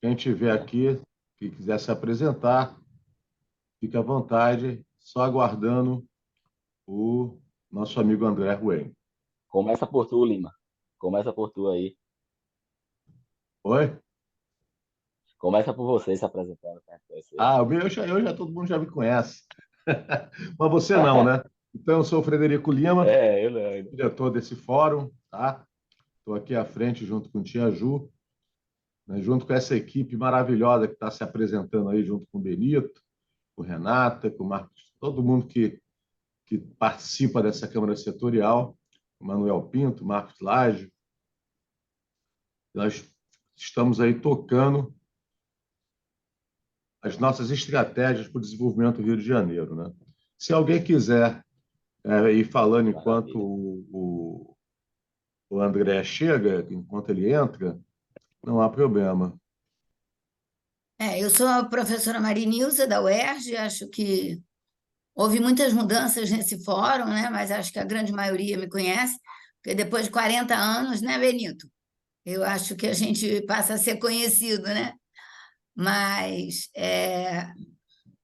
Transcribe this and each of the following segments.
Quem tiver aqui, que quiser se apresentar, fique à vontade, só aguardando o nosso amigo André Ruem. Começa por tu, Lima. Começa por tu aí. Oi? Começa por você se apresentando, para conhecer. Ah, eu já todo mundo já me conhece. Mas você não, né? Então, eu sou o Frederico Lima, É, eu lembro. diretor desse fórum, tá? Estou aqui à frente junto com Tia Ju, né? Junto com essa equipe maravilhosa que está se apresentando aí, junto com o Benito, com Renata, com o Marcos, todo mundo que participa dessa Câmara Setorial, o Manuel Pinto, Marcos Lage. Nós estamos aí tocando as nossas estratégias para o desenvolvimento do Rio de Janeiro, né? Se alguém quiser ir falando enquanto Maravilha. o André chega, enquanto ele entra, não há problema. Eu sou a professora Marinilza, da UERJ, acho que houve muitas mudanças nesse fórum, né? Mas acho que a grande maioria me conhece, porque depois de 40 anos, né, Benito? Eu acho que a gente passa a ser conhecido, né? Mas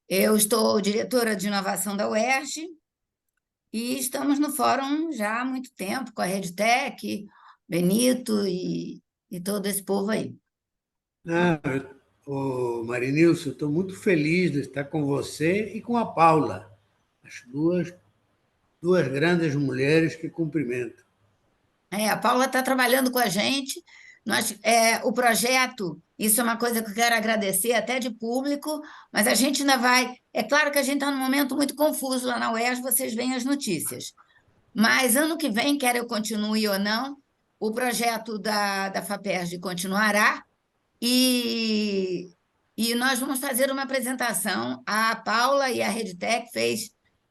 eu estou diretora de inovação da UERJ e estamos no fórum já há muito tempo, com a RedTech, Benito e todo esse povo aí. Ah, Marinilson, estou muito feliz de estar com você e com a Paula, as duas grandes mulheres que cumprimento. A Paula está trabalhando com a gente. O projeto, isso é uma coisa que eu quero agradecer até de público, mas a gente ainda vai. É claro que a gente está num momento muito confuso lá na UERJ, vocês veem as notícias. Mas ano que vem, quer eu continue ou não, o projeto da FAPERJ continuará e, e nós vamos fazer uma apresentação. A Paula e a RedTech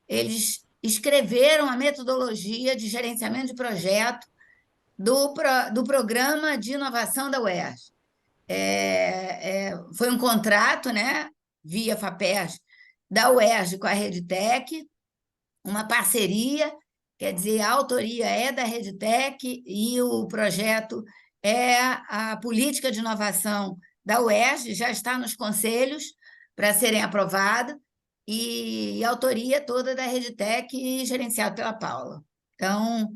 eles escreveram a metodologia de gerenciamento de projeto do Programa de Inovação da UERJ. Foi um contrato, né, via FAPERJ, da UERJ com a RedTech, uma parceria, quer dizer, a autoria é da RedTech e o projeto é a política de inovação da UERJ, já está nos conselhos para serem aprovados, e a autoria toda da RedTech e gerenciado pela Paula. Então,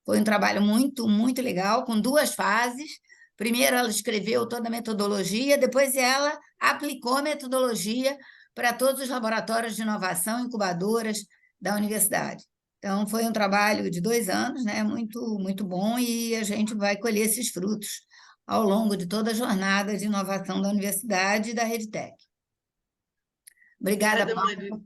foi um trabalho muito, muito legal, com duas fases. Primeiro, ela escreveu toda a metodologia, depois, ela aplicou a metodologia para todos os laboratórios de inovação, incubadoras da universidade. Então, foi um trabalho de 2 anos, né? Muito, muito bom, e a gente vai colher esses frutos ao longo de toda a jornada de inovação da universidade e da RedTech. Obrigada, Paula, mais uma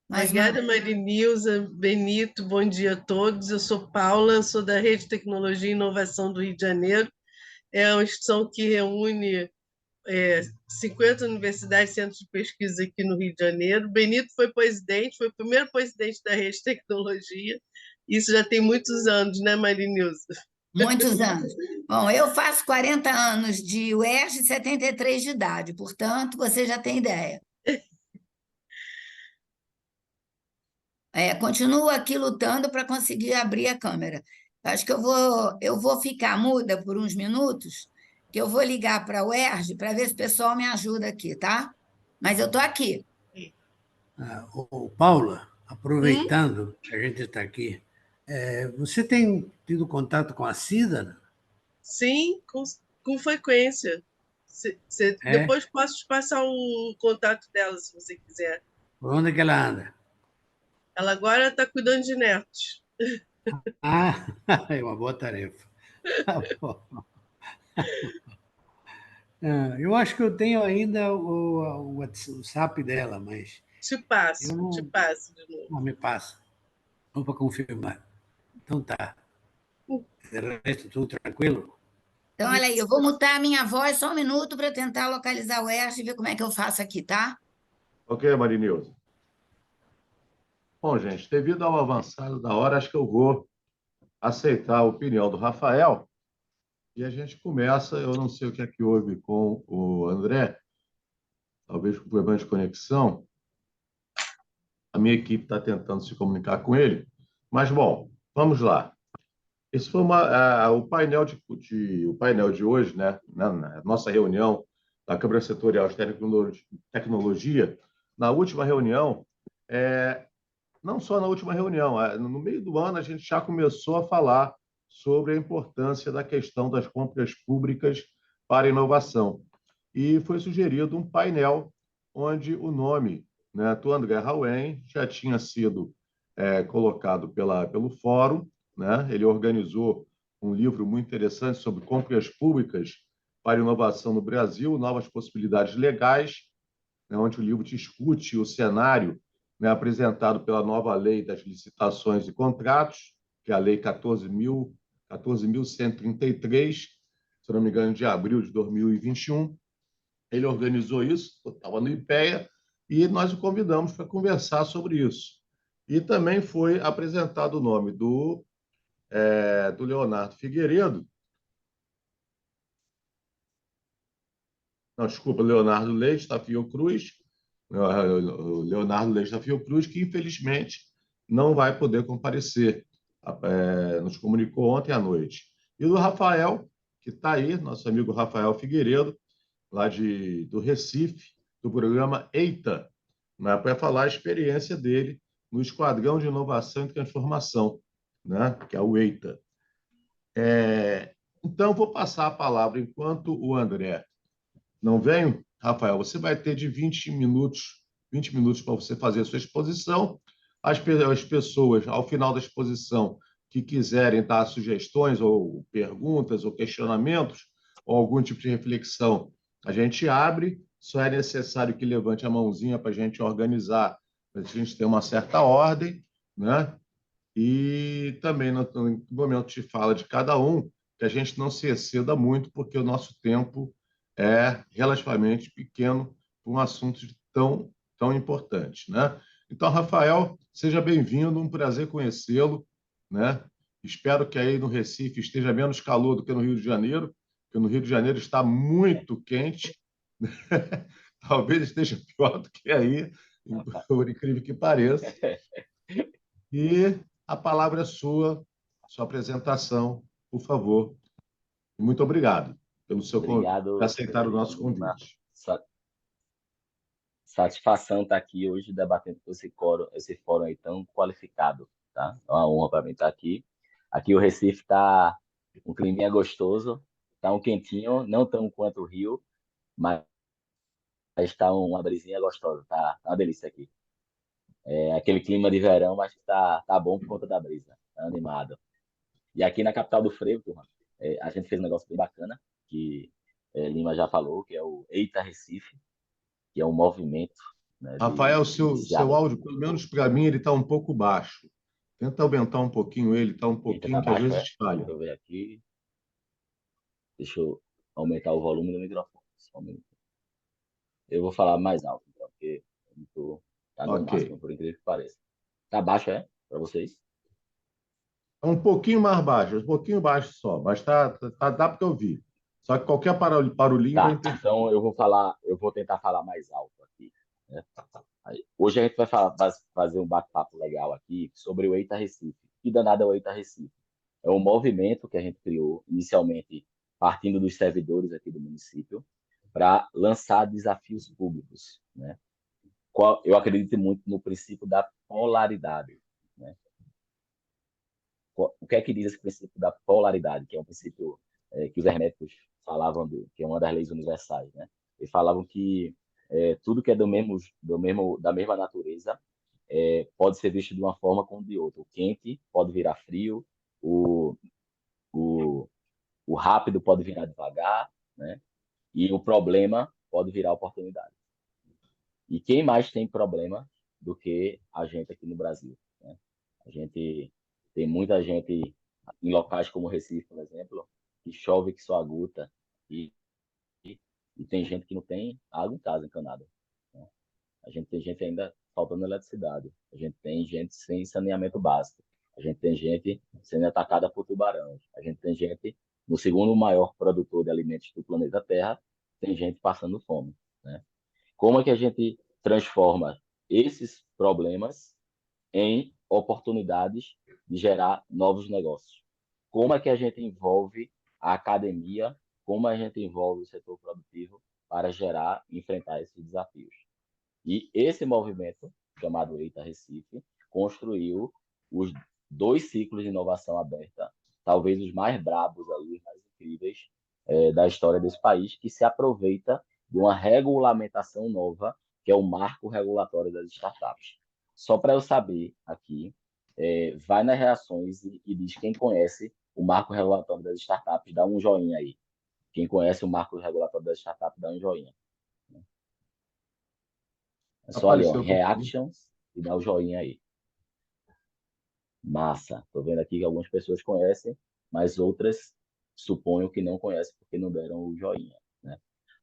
Obrigada, vez. Marinilza, Benito, bom dia a todos. Eu sou Paula, sou da Rede Tecnologia e Inovação do Rio de Janeiro. É uma instituição que reúne 50 universidades e centros de pesquisa aqui no Rio de Janeiro. Benito foi o primeiro presidente da Rede Tecnologia. Isso já tem muitos anos, né, Marinilza? Muitos anos. Bom, eu faço 40 anos de UERJ e 73 de idade, portanto, você já tem ideia. Continuo aqui lutando para conseguir abrir a câmera. Acho que eu vou ficar muda por uns minutos, que eu vou ligar para a UERJ para ver se o pessoal me ajuda aqui, tá? Mas eu estou aqui. Paula, Hum? aproveitando que a gente está aqui, você tem tido contato com a Cida? Sim, com frequência. É? Depois posso te passar o contato dela, se você quiser. Por onde é que ela anda? Ela agora está cuidando de netos. Ah, é uma boa tarefa. Tá bom. Eu acho que eu tenho ainda o WhatsApp dela, mas eu Te não, passo de novo. não me passa. Vou para confirmar. Então tá. De resto, tudo tranquilo? Então, olha aí, eu vou mutar a minha voz só um minuto para tentar localizar o UERJ e ver como é que eu faço aqui, tá? Ok, Marinilza? Bom, gente, devido ao avançado da hora, acho que eu vou aceitar a opinião do Rafael e a gente começa. Eu não sei o que é que houve com o André, talvez com problema de conexão. A minha equipe está tentando se comunicar com ele, mas, bom, vamos lá. Esse foi o painel de hoje, né? Na nossa reunião da Câmara Setorial de Tecnologia, na última reunião, não só na última reunião, no meio do ano a gente já começou a falar sobre a importância da questão das compras públicas para a inovação. E foi sugerido um painel onde o nome, né, do André Hauen já tinha sido colocado pelo fórum, né? Ele organizou um livro muito interessante sobre compras públicas para a inovação no Brasil, novas possibilidades legais, né, onde o livro discute o cenário, né, apresentado pela nova lei das licitações e contratos, que é a Lei 14.133, se não me engano, de abril de 2021. Ele organizou isso, estava no IPEA, e nós o convidamos para conversar sobre isso. E também foi apresentado o nome do Leonardo Figueiredo, não, desculpa, Leonardo Leite da Fiocruz, o Leonardo Leite da Fiocruz, que infelizmente não vai poder comparecer, nos comunicou ontem à noite. E do Rafael, que está aí, nosso amigo Rafael Figueiredo, lá do Recife, do programa EITA, né, para falar a experiência dele no Esquadrão de Inovação e Transformação, né, que é o EITA. Então, vou passar a palavra, enquanto o André não vem, Rafael, você vai ter de 20 minutos para você fazer a sua exposição. As pessoas, ao final da exposição, que quiserem dar sugestões ou perguntas ou questionamentos ou algum tipo de reflexão, a gente abre. Só é necessário que levante a mãozinha para a gente organizar, para a gente ter uma certa ordem, né? E também, no momento de fala de cada um, que a gente não se exceda muito, porque o nosso tempo é relativamente pequeno para um assunto tão importante, né? Então, Rafael, seja bem-vindo, um prazer conhecê-lo, né? Espero que aí no Recife esteja menos calor do que no Rio de Janeiro, porque no Rio de Janeiro está muito quente, talvez esteja pior do que aí, por incrível que pareça. E a palavra é sua apresentação, por favor. Muito obrigado por Obrigado, aceitar o nosso Lima. convite. Satisfação estar aqui hoje debatendo com esse fórum aí tão qualificado, tá? É uma honra para mim estar aqui. Aqui o Recife está um climinha gostoso, está um quentinho, não tão quanto o Rio, mas está uma brisinha gostosa, tá uma delícia aqui. É aquele clima de verão, mas tá bom por conta da brisa, tá animado. E aqui na capital do frevo, turma, a gente fez um negócio bem bacana, que Lima já falou, que é o Eita Recife, que é um movimento, né, Rafael, seu iniciado áudio, pelo menos para mim, ele está um pouco baixo. Tenta aumentar um pouquinho ele, está um Eita, pouquinho, tá que às baixo, vezes é? falha. Deixa eu ver aqui. Deixa eu aumentar o volume do microfone. Só um minuto. Eu vou falar mais alto, então, porque tá no Ok. máximo, por incrível que pareça. Tá baixo, é? Para vocês? É um pouquinho mais baixo, um pouquinho baixo só, mas dá para ouvir. Só que qualquer barulhinho vai Tá, interferir. então eu vou tentar falar mais alto aqui, né? Hoje a gente vai fazer um bate-papo legal aqui sobre o Eita Recife. Que danado é o Eita Recife? É um movimento que a gente criou, inicialmente partindo dos servidores aqui do município, para lançar desafios públicos, né? Eu acredito muito no princípio da polaridade, né? O que é que diz esse princípio da polaridade, que é um princípio que os herméticos falavam, que é uma das leis universais, né? Eles falavam que tudo que é da mesma natureza pode ser visto de uma forma como de outra. O quente pode virar frio, o, o, o rápido pode virar devagar, né? E o problema pode virar oportunidade. E quem mais tem problema do que a gente aqui no Brasil, né? A gente tem muita gente em locais como Recife, por exemplo, que chove que só aguta e tem gente que não tem água em casa encanada, né? A gente tem gente ainda faltando eletricidade. A gente tem gente sem saneamento básico. A gente tem gente sendo atacada por tubarões. A gente tem gente, no segundo maior produtor de alimentos do planeta Terra, tem gente passando fome, né? Como é que a gente transforma esses problemas em oportunidades de gerar novos negócios? Como é que a gente envolve a academia? Como a gente envolve o setor produtivo para gerar e enfrentar esses desafios. E esse movimento, chamado Eita Recife, construiu os 2 ciclos de inovação aberta, talvez os mais brabos, ali, os mais incríveis da história desse país, que se aproveita de uma regulamentação nova, que é o Marco Regulatório das Startups. Só para eu saber aqui, vai nas reações e diz quem conhece o Marco Regulatório das Startups, dá um joinha aí. Quem conhece o Marco Regulatório das Startups, dá um joinha. É só ali, ó, Apareceu em Reactions, e dá o joinha aí. Massa. Estou vendo aqui que algumas pessoas conhecem, mas outras suponho que não conhecem porque não deram o joinha, né?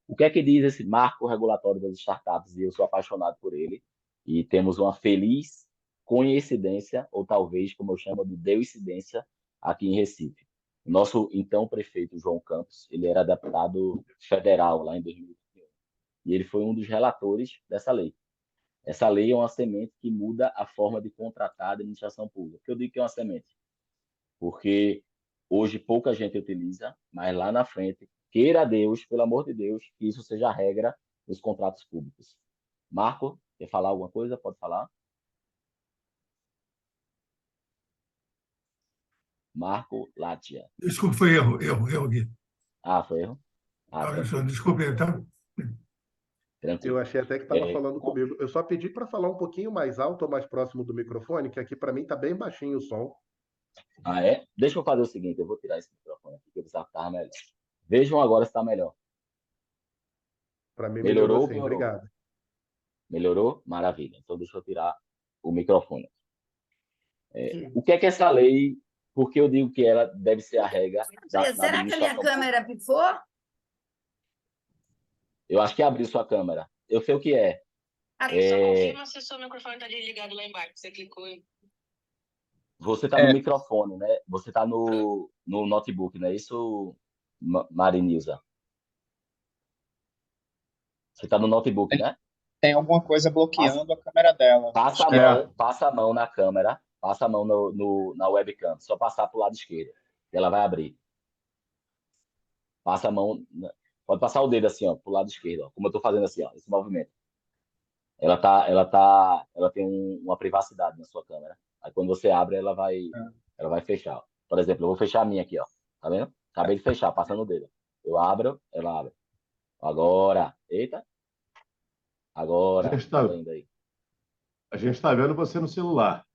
O que é que diz esse marco regulatório das startups? E eu sou apaixonado por ele. E temos uma feliz coincidência, ou talvez, como eu chamo de deucidência, aqui em Recife. O nosso então prefeito João Campos, ele era deputado federal lá em 2021. E ele foi um dos relatores dessa lei. Essa lei é uma semente que muda a forma de contratar a administração pública. Por que eu digo que é uma semente? Porque hoje pouca gente utiliza, mas lá na frente, queira Deus, pelo amor de Deus, que isso seja a regra dos contratos públicos. Marco, quer falar alguma coisa? Pode falar. Marco Látia. Desculpe, foi erro, Gui. Ah, foi erro? Ah, tranquilo. Desculpe, então. Tranquilo. Eu achei até que estava falando comigo. Eu só pedi para falar um pouquinho mais alto ou mais próximo do microfone, que aqui para mim está bem baixinho o som. Ah, é? Deixa eu fazer o seguinte, eu vou tirar esse microfone aqui, que eu precisava estar melhor. Vejam agora se está melhor. Para mim Melhorou ou sim, piorou? obrigado. Melhorou? Maravilha. Então deixa eu tirar o microfone. O que é essa lei? Porque eu digo que ela deve ser a regra da Será que a minha administração câmera pifou? Eu acho que abriu sua câmera. Eu sei o que é. Só confirma se o seu microfone está desligado lá embaixo. Você clicou em. Você está no microfone, né? Você está no notebook, não é isso, Marinilza? Você está no notebook, né? Tem alguma coisa bloqueando a câmera dela. Passa a mão na câmera, passa a mão na webcam. Só passar para o lado esquerdo. E ela vai abrir. Passa a mão. Pode passar o dedo assim, ó, para o lado esquerdo, ó, como eu estou fazendo assim, ó, esse movimento. Ela tem uma privacidade na sua câmera. Aí quando você abre, ela vai fechar. Ó. Por exemplo, eu vou fechar a minha aqui, ó. Tá vendo? Acabei de fechar, passando o dedo. Eu abro, ela abre. Agora. Eita. Agora. Tá vendo aí? A gente está vendo você no celular.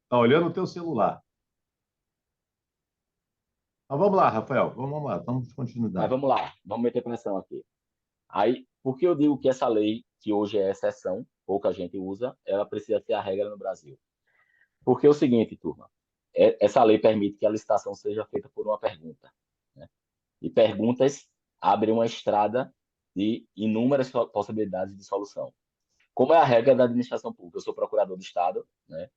Está olhando o teu celular. Mas vamos lá, Rafael. Vamos lá, vamos continuar. Mas vamos lá, vamos meter pressão aqui. Aí, por que eu digo que essa lei, que hoje é exceção, pouca gente usa, ela precisa ser a regra no Brasil? Porque é o seguinte, turma, essa lei permite que a licitação seja feita por uma pergunta, né? E perguntas abrem uma estrada de inúmeras possibilidades de solução. Como é a regra da administração pública? Eu sou procurador do Estado, né?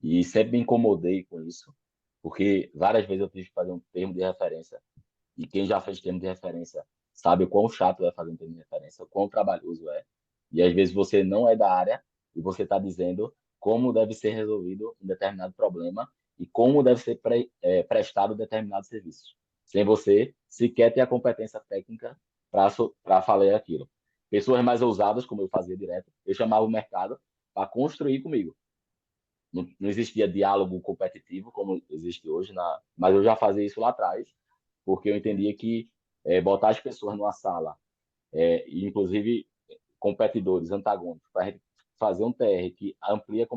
E sempre me incomodei com isso, porque várias vezes eu tive que fazer um termo de referência, e quem já fez termo de referência sabe o quão chato é fazer um termo de referência, o quão trabalhoso é. E às vezes você não é da área e você está dizendo como deve ser resolvido um determinado problema e como deve ser prestado determinado serviço, sem você sequer ter a competência técnica para falar aquilo. Pessoas mais ousadas, como eu fazia direto, eu chamava o mercado para construir comigo. Não existia diálogo competitivo como existe hoje, mas eu já fazia isso lá atrás, porque eu entendia que botar as pessoas numa sala, inclusive competidores, antagônicos, para a gente fazer um TR que amplia a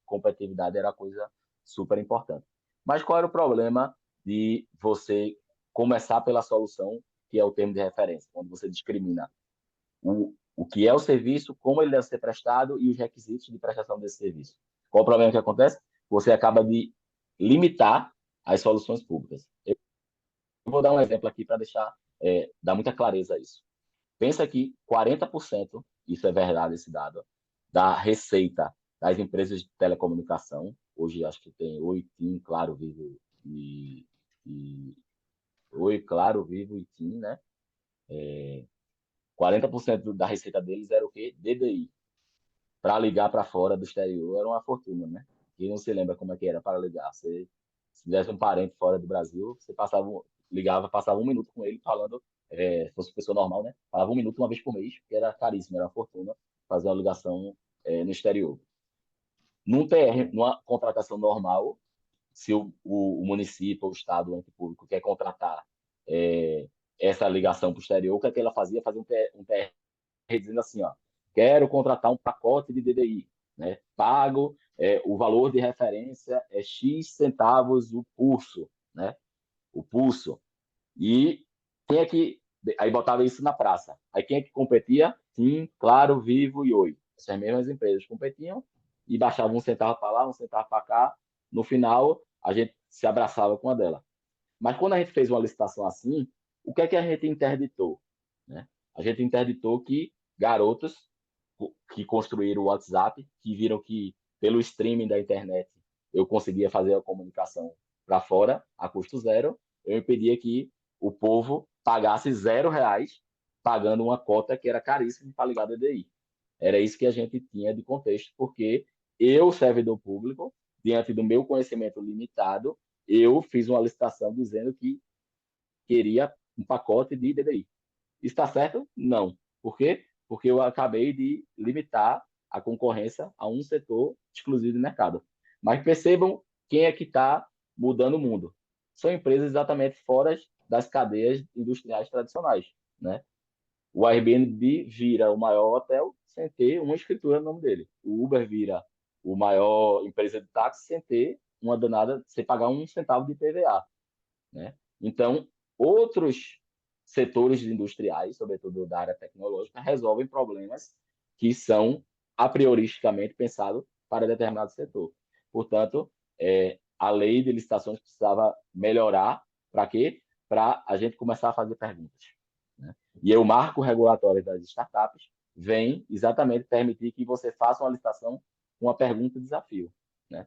competitividade era coisa super importante. Mas qual era o problema de você começar pela solução, que é o termo de referência, onde você discrimina o que é o serviço, como ele deve ser prestado e os requisitos de prestação desse serviço. Qual o problema que acontece? Você acaba de limitar as soluções públicas. Eu vou dar um exemplo aqui para dar muita clareza a isso. Pensa que 40%, isso é verdade, esse dado, da receita das empresas de telecomunicação, hoje acho que tem Oi, TIM, Claro, Vivo e Oi, Claro, Vivo e TIM, né? 40% da receita deles era o quê? DDI. Para ligar para fora do exterior era uma fortuna, né? Quem não se lembra como é que era para ligar? Se tivesse um parente fora do Brasil, você ligava, passava um minuto com ele falando se fosse pessoa normal, né? Pagava 1 minuto uma vez por mês, que era caríssimo, era uma fortuna fazer uma ligação no exterior. Num TR, numa contratação normal, se o município, o estado, o ente público quer contratar essa ligação para o exterior, o que é que ela fazia? Fazia um TR dizendo assim, ó, quero contratar um pacote de DDI, né? Pago, o valor de referência é X centavos o pulso, né? O pulso. E quem é que... Aí botava isso na praça. Aí quem é que competia? Sim, Claro, Vivo e Oi. Essas mesmas empresas competiam e baixavam 1 centavo para lá, 1 centavo para cá. No final, a gente se abraçava com a dela. Mas quando a gente fez uma licitação assim, o que é que a gente interditou, né? A gente interditou que garotos que construíram o WhatsApp, que viram que pelo streaming da internet eu conseguia fazer a comunicação para fora a custo zero, eu impedia que o povo pagasse R$ 0 pagando uma cota que era caríssima para ligar DDI. Era isso que a gente tinha de contexto, porque eu, servidor público, diante do meu conhecimento limitado, eu fiz uma licitação dizendo que queria um pacote de DDI. Está certo? Não. Por quê? Porque eu acabei de limitar a concorrência a um setor exclusivo de mercado. Mas percebam quem é que está mudando o mundo. São empresas exatamente fora das cadeias industriais tradicionais, né? O Airbnb vira o maior hotel sem ter uma escritura no nome dele. O Uber vira o maior empresa de táxi sem ter uma danada, sem pagar 1 centavo de IPVA, né? Então, outros setores industriais, sobretudo da área tecnológica, resolvem problemas que são a prioristicamente pensados para determinado setor. Portanto, a lei de licitações precisava melhorar para quê? Para a gente começar a fazer perguntas, né? E aí o marco regulatório das startups vem exatamente permitir que você faça uma licitação com uma pergunta desafio, né?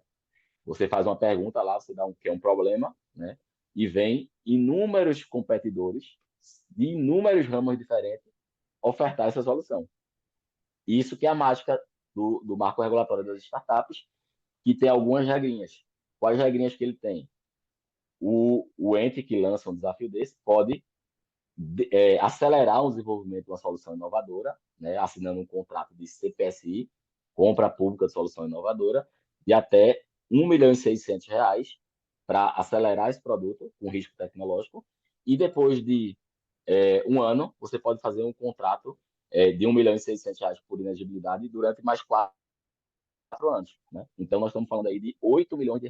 Você faz uma pergunta lá, você dá que é um problema, né? E vem inúmeros competidores de inúmeros ramos diferentes ofertar essa solução. Isso que é a mágica do marco regulatório das startups, que tem algumas regrinhas. Quais regrinhas que ele tem? O ente que lança um desafio desse pode acelerar o desenvolvimento de uma solução inovadora, né, assinando um contrato de CPSI, compra pública de solução inovadora, de até R$ 1.600.000 para acelerar esse produto com risco tecnológico. E depois de um ano, você pode fazer um contrato de R$ 1.600.000 por inegibilidade durante mais 4 anos, né? Então, nós estamos falando aí de R$ 8 milhões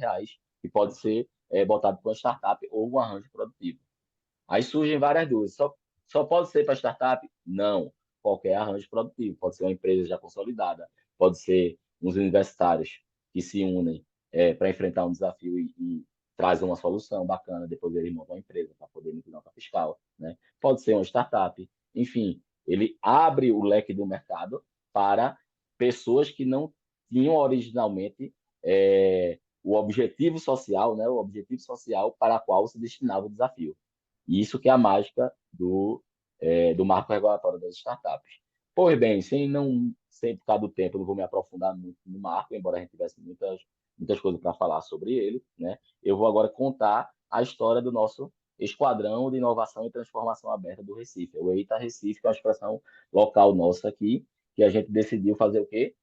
que pode ser botado para uma startup ou um arranjo produtivo. Aí surgem várias dúvidas. Só pode ser para startup? Não. Qualquer arranjo produtivo. Pode ser uma empresa já consolidada, pode ser uns universitários que se unem para enfrentar um desafio e trazem uma solução bacana, depois eles montam uma empresa para poder emitir nota fiscal, né? Pode ser uma startup. Enfim, ele abre o leque do mercado para pessoas que não tinham originalmente o objetivo social, né? O objetivo social para o qual se destinava o desafio. E isso que é a mágica do marco regulatório das startups. Pois bem, sem por causa do tempo, não vou me aprofundar muito no marco, embora a gente tivesse muitas coisas para falar sobre ele, né? Eu vou agora contar a história do nosso Esquadrão de Inovação e Transformação Aberta do Recife, o EITA Recife, que é uma expressão local nossa aqui, que a gente decidiu fazer o quê?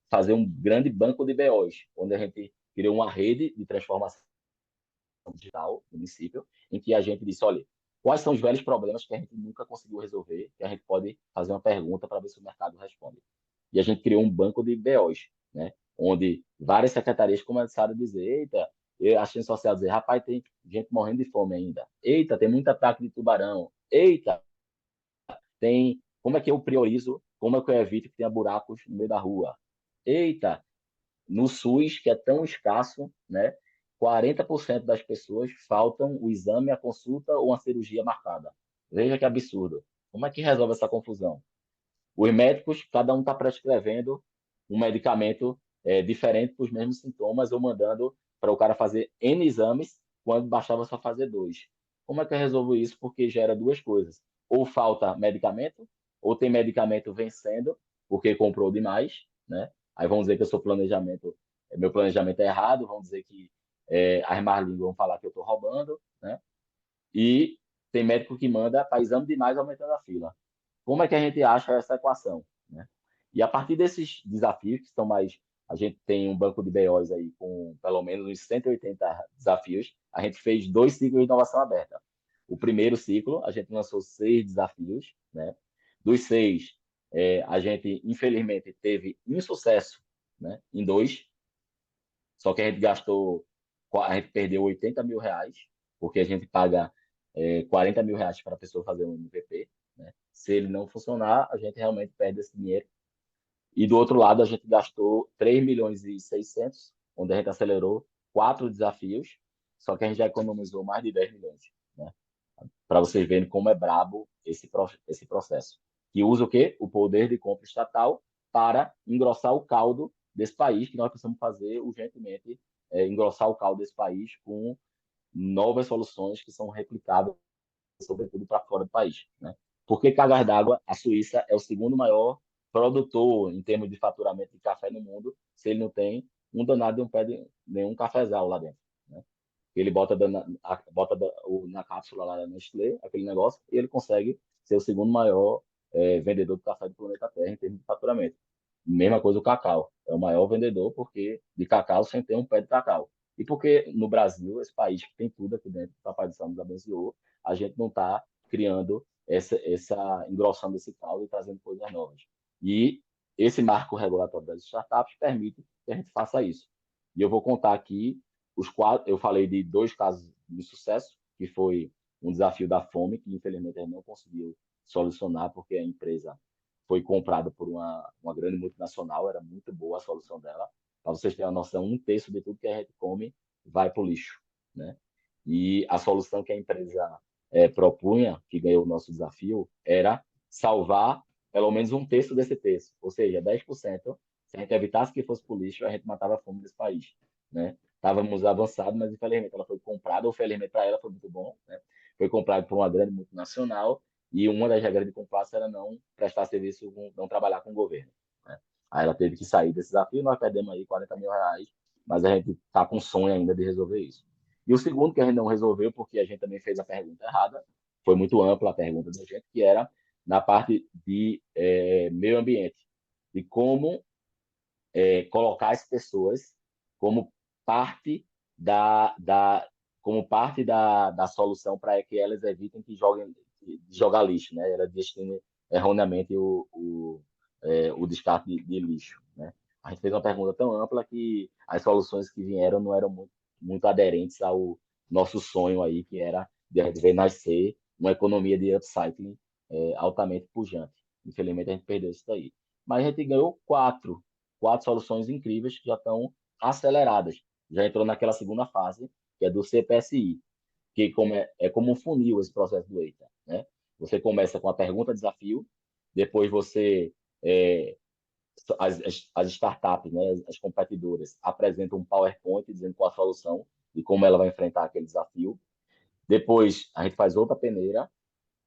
Fazer um grande banco de BOs, onde a gente criou uma rede de transformação digital no município, em que a gente disse, olha, quais são os velhos problemas que a gente nunca conseguiu resolver, que a gente pode fazer uma pergunta para ver se o mercado responde. E a gente criou um banco de BOs, né? Onde várias secretarias começaram a dizer, eita, a assistência social dizer, rapaz, tem gente morrendo de fome ainda. Eita, tem muito ataque de tubarão. Eita, como é que eu priorizo, como é que eu evito que tenha buracos no meio da rua? Eita, no SUS, que é tão escasso, né? 40% das pessoas faltam o exame, a consulta ou uma cirurgia marcada. Veja que absurdo. Como é que resolve essa confusão? Os médicos, cada um está prescrevendo um medicamento diferente para os mesmos sintomas ou mandando para o cara fazer N exames quando bastava só fazer 2. Como é que eu resolvo isso? Porque gera duas coisas. Ou falta medicamento, ou tem medicamento vencendo porque comprou demais, né? Aí vão dizer que meu planejamento é errado, vão dizer que as más línguas vão falar que eu estou roubando, né? E tem médico que manda para exame demais aumentando a fila. Como é que a gente acha essa equação, né? E a partir desses desafios, que estão mais. A gente tem um banco de BOs aí com pelo menos uns 180 desafios. A gente fez 2 ciclos de inovação aberta. O primeiro ciclo, a gente lançou 6 desafios, né? Dos 6, a gente, infelizmente, teve insucesso, né, em 2, só que a gente gastou, a gente perdeu R$ 80.000, porque a gente paga 40 mil reais para a pessoa fazer um MVP, né? Se ele não funcionar, a gente realmente perde esse dinheiro. E do outro lado, a gente gastou 3.600.000, onde a gente acelerou 4 desafios, só que a gente já economizou mais de 10 milhões, né? Para vocês verem como é brabo esse processo. Que usa o quê? O poder de compra estatal para engrossar o caldo desse país, que nós precisamos fazer urgentemente, engrossar o caldo desse país com novas soluções que são replicáveis, sobretudo para fora do país, né? Porque cargas d'água, a Suíça é o segundo maior produtor em termos de faturamento de café no mundo, se ele não tem um danado de um pé de nenhum cafezal lá dentro, né? Ele bota na cápsula lá da Nestlé, aquele negócio, e ele consegue ser o segundo maior vendedor de café do planeta Terra em termos de faturamento. Mesma coisa o cacau. É o maior vendedor porque de cacau sem ter um pé de cacau. E porque no Brasil, esse país que tem tudo aqui dentro, o Papai do Céu nos abençoou, a gente não está criando engrossando esse caldo e trazendo coisas novas. E esse marco regulatório das startups permite que a gente faça isso. E eu vou contar aqui os 4. Eu falei de 2 casos de sucesso, que foi um desafio da fome, que infelizmente a gente não conseguiu solucionar porque a empresa foi comprada por uma grande multinacional, era muito boa a solução dela. Para vocês terem uma noção, 1/3 de tudo que a gente come vai para o lixo, né? E a solução que a empresa propunha, que ganhou o nosso desafio, era salvar pelo menos 1/3 desse terço, ou seja, 10%. Se a gente evitasse que fosse para o lixo, a gente matava a fome desse país, né? Estávamos avançados, mas infelizmente ela foi comprada, ou felizmente para ela foi muito bom, né? Foi comprada por uma grande multinacional e uma das regras de compliance era não prestar serviço, não trabalhar com o governo, né? Aí ela teve que sair desse desafio, nós perdemos aí R$ 40 mil, mas a gente está com sonho ainda de resolver isso. E o segundo que a gente não resolveu, porque a gente também fez a pergunta errada, foi muito ampla a pergunta da gente, que era na parte de meio ambiente, de como colocar as pessoas como parte da solução para que elas evitem que jogar lixo, né? Elas destinem erroneamente o descarte de lixo, né? A gente fez uma pergunta tão ampla que as soluções que vieram não eram muito aderentes ao nosso sonho aí, que era de a gente ver nascer uma economia de upcycling altamente pujante. Infelizmente, a gente perdeu isso daí. Mas a gente ganhou 4 soluções incríveis que já estão aceleradas. Já entrou naquela segunda fase, que é do CPSI, que é como um funil esse processo do EITA, né? Você começa com a pergunta-desafio, depois as startups, né, as competidoras, apresentam um PowerPoint dizendo qual a solução e como ela vai enfrentar aquele desafio. Depois, a gente faz outra peneira,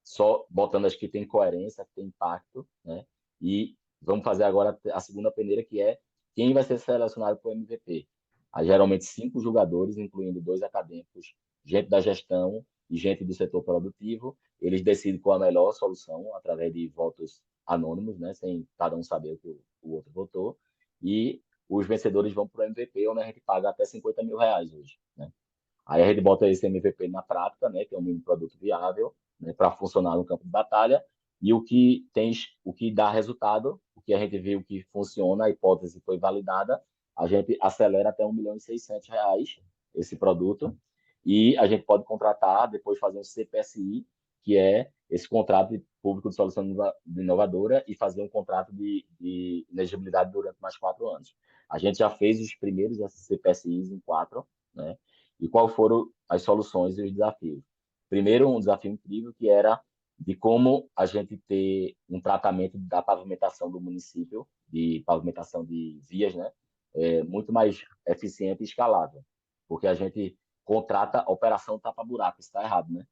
só botando as que tem coerência, que tem impacto, né? E vamos fazer agora a segunda peneira, que é quem vai ser selecionado para o MVP. Há geralmente 5 jogadores, incluindo 2 acadêmicos, gente da gestão e gente do setor produtivo. Eles decidem qual a melhor solução através de votos anônimos, né? Sem cada um saber o que o outro votou. E os vencedores vão para o MVP, onde a gente paga até R$ 50 mil hoje, né? Aí a gente bota esse MVP na prática, né, que é um mini produto viável, né, para funcionar no campo de batalha, e o que dá resultado, o que a gente viu que funciona, a hipótese foi validada, a gente acelera até R$ 1.600.000 esse produto, e a gente pode contratar, depois fazer um CPSI, que é esse contrato de público de solução inovadora, e fazer um contrato de elegibilidade durante mais 4 anos. A gente já fez os primeiros CPSIs em 4, né? E quais foram as soluções e os desafios? Primeiro, um desafio incrível que era de como a gente ter um tratamento da pavimentação do município, de pavimentação de vias, né? Muito mais eficiente e escalável. Porque a gente contrata a operação tapa-buraco, isso está errado, né?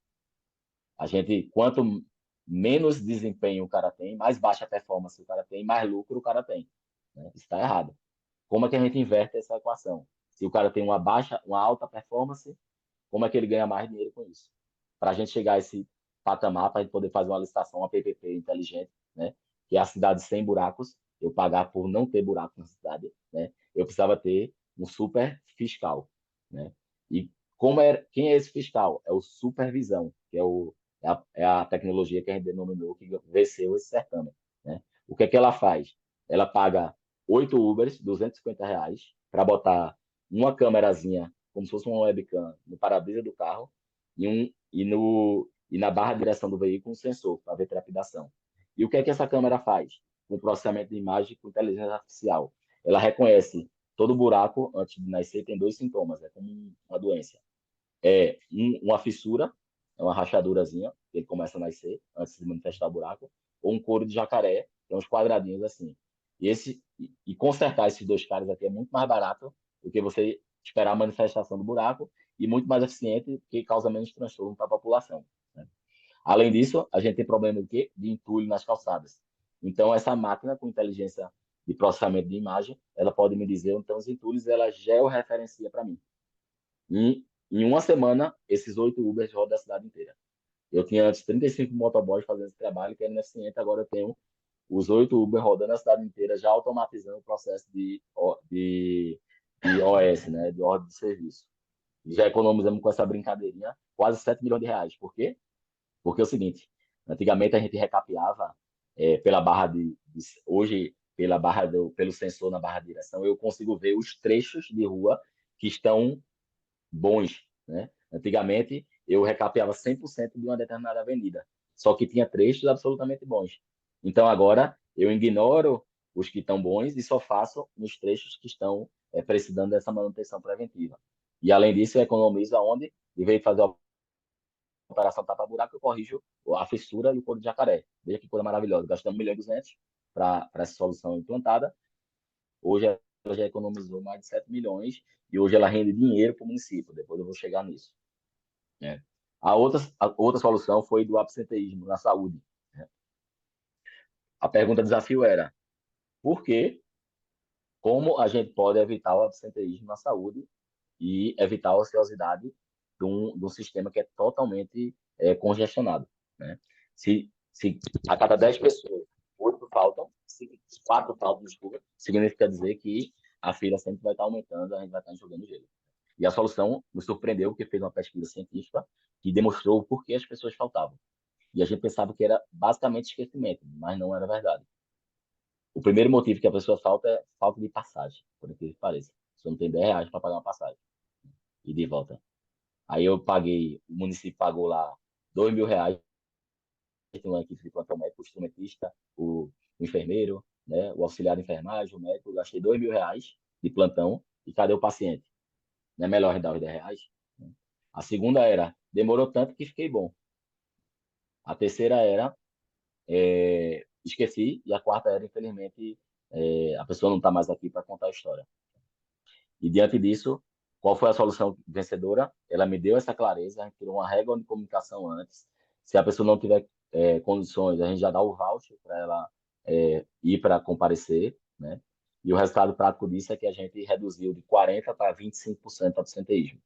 Quanto menos desempenho o cara tem, mais baixa performance o cara tem, mais lucro o cara tem, né? Isso está errado. Como é que a gente inverte essa equação? Se o cara tem uma alta performance, como é que ele ganha mais dinheiro com isso? Para a gente chegar a esse patamar para a gente poder fazer uma licitação, uma PPP inteligente, né? Que é a cidade sem buracos, eu pagar por não ter buraco na cidade, né? Eu precisava ter um super fiscal, né? E quem é esse fiscal? É o supervisão, que é a tecnologia que a gente denominou que venceu esse certame, né? O que é que ela faz? Ela paga 8 Ubers, R$ 250, para botar uma câmerazinha, como se fosse uma webcam, no para-brisa do carro e na barra de direção do veículo um sensor para ver trepidação. E o que é que essa câmera faz? Com processamento de imagem com inteligência artificial. Ela reconhece todo buraco antes de nascer, tem 2 sintomas, é como uma doença. Uma fissura, é uma rachadurazinha, que ele começa a nascer antes de manifestar o buraco, ou um couro de jacaré, que é uns quadradinhos assim. E consertar esses 2 caras aqui é muito mais barato do que você esperar a manifestação do buraco e muito mais eficiente, que causa menos transtorno para a população, né? Além disso, a gente tem problema de quê? De entulho nas calçadas. Então, essa máquina com inteligência de processamento de imagem, ela pode me dizer onde estão os entulhos, ela georreferencia para mim. Em uma semana, esses 8 Ubers rodam a cidade inteira. Eu tinha antes 35 motoboys fazendo esse trabalho, que era ineficiente, agora eu tenho os 8 Uber rodando a cidade inteira, já automatizando o processo de OS, né, de ordem de serviço. Já economizamos com essa brincadeirinha quase R$ 7 milhões. Por quê? Porque é o seguinte, antigamente a gente recapeava pela barra hoje, pelo sensor na barra de direção, eu consigo ver os trechos de rua que estão bons, né? Antigamente, eu recapeava 100% de uma determinada avenida, só que tinha trechos absolutamente bons. Então, agora, eu ignoro os que estão bons e só faço nos trechos que estão precisando dessa manutenção preventiva. E, além disso, eu economizo aonde, em vez de fazer a operação tapa-buraco, eu corrijo a fissura e o couro de jacaré. Veja que coisa maravilhosa. Gastamos 1.200.000 para essa solução implantada. Hoje ela já economizou mais de 7 milhões e hoje ela rende dinheiro para o município. Depois eu vou chegar nisso, né? A outra solução foi do absenteísmo na saúde, né? A pergunta desafio era: por que, como a gente pode evitar o absenteísmo na saúde e evitar a ociosidade de um sistema que é totalmente congestionado, né? Se a cada 10 pessoas, 8 faltam, se 4 faltam, desculpa, significa dizer que a fila sempre vai estar aumentando, a gente vai estar enxugando gelo. E a solução nos surpreendeu, porque fez uma pesquisa científica que demonstrou por que as pessoas faltavam. E a gente pensava que era basicamente esquecimento, mas não era verdade. O primeiro motivo que a pessoa falta é falta de passagem, por incrível que pareça. Você não tem R$ 10 para pagar uma passagem e de volta. Aí o município pagou lá R$ 2.000, tem uma equipe de plantão médico, o instrumentista, o enfermeiro, né, o auxiliar de enfermagem, o médico, eu gastei R$ 2.000 de plantão e cadê o paciente? Não é melhor a gente dar os R$ 10? A segunda era, demorou tanto que fiquei bom. A terceira era, esqueci, e a quarta era, infelizmente, a pessoa não está mais aqui para contar a história. E diante disso, qual foi a solução vencedora? Ela me deu essa clareza, a gente criou uma regra de comunicação antes. Se a pessoa não tiver condições, a gente já dá o voucher para ela ir para comparecer, né? E o resultado prático disso é que a gente reduziu de 40% para 25% o absenteísmo.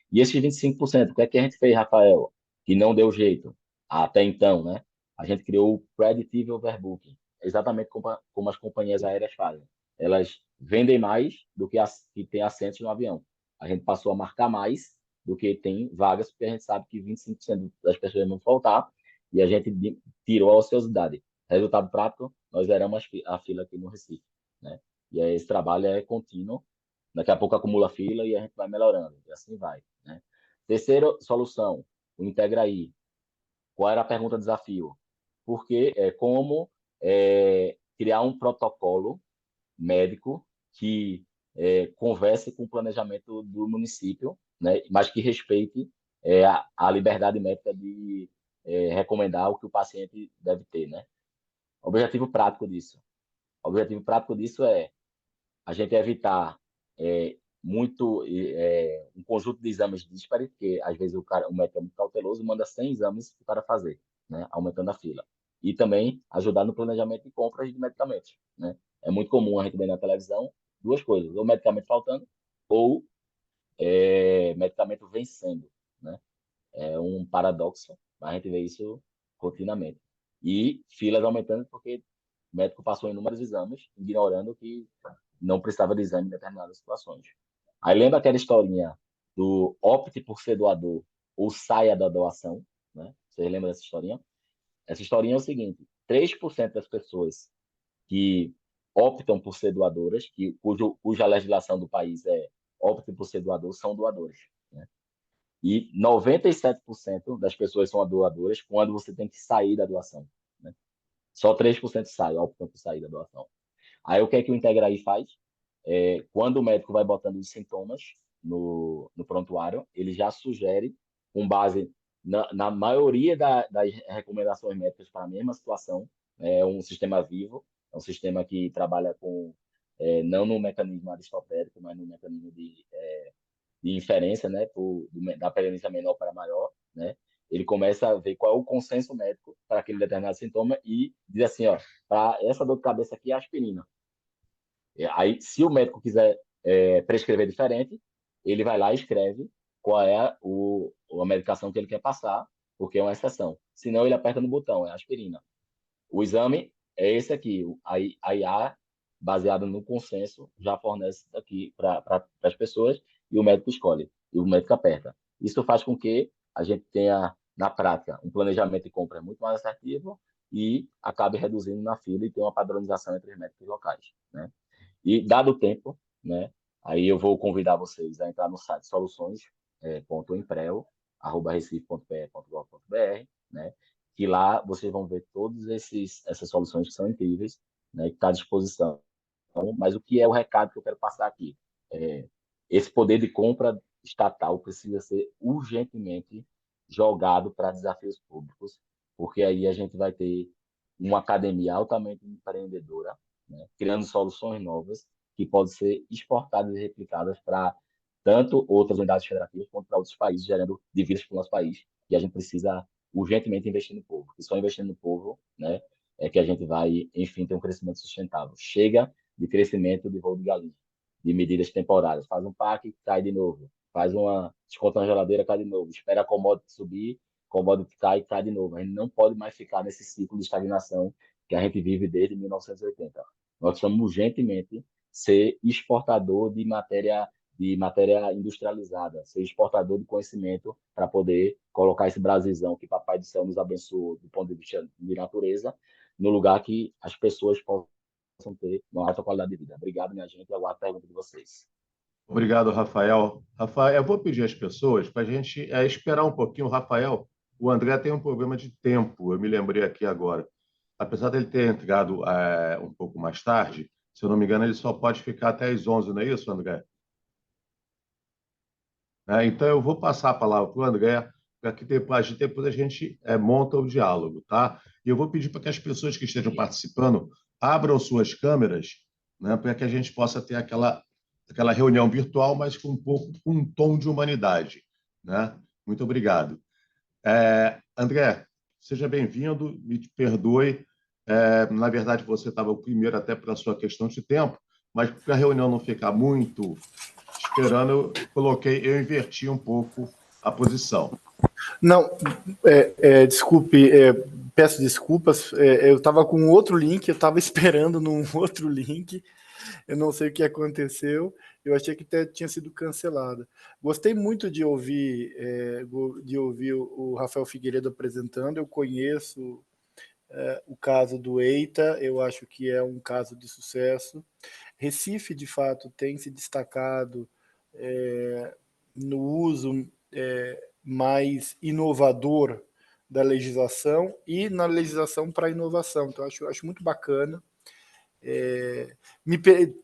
E esses 25%, o que é que a gente fez, Rafael? Que não deu jeito até então, né? A gente criou o Predictive Overbooking, exatamente como as companhias aéreas fazem. Elas vendem mais do que que tem assentos no avião. A gente passou a marcar mais do que tem vagas, porque a gente sabe que 25% das pessoas vão faltar e a gente tirou a ociosidade. Resultado prático, nós zeramos a fila aqui no Recife, né? E aí esse trabalho é contínuo. Daqui a pouco acumula fila e a gente vai melhorando, e assim vai, né? Terceira solução, o Integraí. Qual era a pergunta desafio? Porque como criar um protocolo médico que converse com o planejamento do município, né? Mas que respeite a liberdade médica de recomendar o que o paciente deve ter, né? Objetivo prático disso. O objetivo prático disso é a gente evitar um conjunto de exames díspares, porque às vezes o médico é muito cauteloso, manda 100 exames para o cara fazer, né? Aumentando a fila. E também ajudar no planejamento de compras de medicamentos, né? É muito comum a gente ver na televisão 2 coisas, ou medicamento faltando, ou medicamento vencendo, né? É um paradoxo, Mas a gente vê isso rotineiramente. E filas aumentando porque o médico passou inúmeros exames, ignorando que não precisava de exame em determinadas situações. Aí lembra aquela historinha do opte por ser doador ou saia da doação, né? Vocês lembram dessa historinha? Essa historinha é o seguinte: 3% das pessoas que optam por ser doadoras, cuja legislação do país é optem por ser doador, são doadores, né? E 97% das pessoas são doadoras quando você tem que sair da doação, né? Só 3% saem, optam por sair da doação. Aí o que é que o Integraí faz? Quando o médico vai botando os sintomas no prontuário, ele já sugere, com base na maioria das recomendações médicas para a mesma situação, é um sistema vivo, é um sistema que trabalha com, não no mecanismo aristotérico, mas no mecanismo de inferência, né, da perenência menor para maior, né? Ele começa a ver qual é o consenso médico para aquele determinado sintoma e diz assim, ó, para essa dor de cabeça aqui é aspirina. Aí, se o médico quiser prescrever diferente, ele vai lá e escreve qual é a medicação que ele quer passar, porque é uma exceção. Senão, ele aperta no botão, é aspirina. O exame é esse aqui. A IA, baseado no consenso, já fornece aqui para as pessoas e o médico escolhe. E o médico aperta. Isso faz com que a gente tenha, na prática, um planejamento de compra muito mais assertivo e acabe reduzindo na fila e tenha uma padronização entre os médicos locais, né? E, dado o tempo, né, aí eu vou convidar vocês a entrar no site soluções.empreo@recife.pe.gov.br, né, que lá vocês vão ver todas essas soluções que são incríveis, né, que está à disposição. Mas o que é o recado que eu quero passar aqui? Esse poder de compra estatal precisa ser urgentemente jogado para desafios públicos, porque aí a gente vai ter uma academia altamente empreendedora, né, criando soluções novas que podem ser exportadas e replicadas para tanto outras unidades federativas quanto para outros países, gerando divisas para o nosso país. E a gente precisa urgentemente investir no povo. E só investindo no povo, né, é que a gente vai, enfim, ter um crescimento sustentável. Chega de crescimento de voo de galinha, de medidas temporárias. Faz um PAC, cai de novo. Faz uma desconta na geladeira, cai de novo. Espera a commodity subir, commodity cai de novo. A gente não pode mais ficar nesse ciclo de estagnação que a gente vive desde 1980. Nós precisamos urgentemente ser exportador de matéria industrializada, ser exportador de conhecimento para poder colocar esse Brasilzão que Papai do Céu nos abençoou do ponto de vista de natureza, no lugar que as pessoas possam ter uma alta qualidade de vida. Obrigado, minha gente. Eu aguardo a pergunta de vocês. Obrigado, Rafael. Rafael, eu vou pedir às pessoas para a gente esperar um pouquinho. Rafael, o André tem um problema de tempo, eu me lembrei aqui agora. Apesar dele ter entrado um pouco mais tarde, se eu não me engano, ele só pode ficar até às 11, não é isso, André? Então, eu vou passar a palavra para o André, para que depois a gente monta o diálogo, tá? E eu vou pedir para que as pessoas que estejam participando abram suas câmeras, né, para que a gente possa ter aquela reunião virtual, mas com um tom de humanidade, né? Muito obrigado. André, seja bem-vindo, me perdoe. Na verdade, você estava o primeiro até para a sua questão de tempo, mas para a reunião não ficar muito esperando, eu inverti um pouco a posição. Não, desculpe, peço desculpas, eu estava com outro link, eu estava esperando num outro link, eu não sei o que aconteceu, eu achei que até tinha sido cancelado. Gostei muito de ouvir o Rafael Figueiredo apresentando, eu conheço o caso do EITA, eu acho que é um caso de sucesso. Recife, de fato, tem se destacado no uso mais inovador da legislação e na legislação para inovação. Então, acho muito bacana.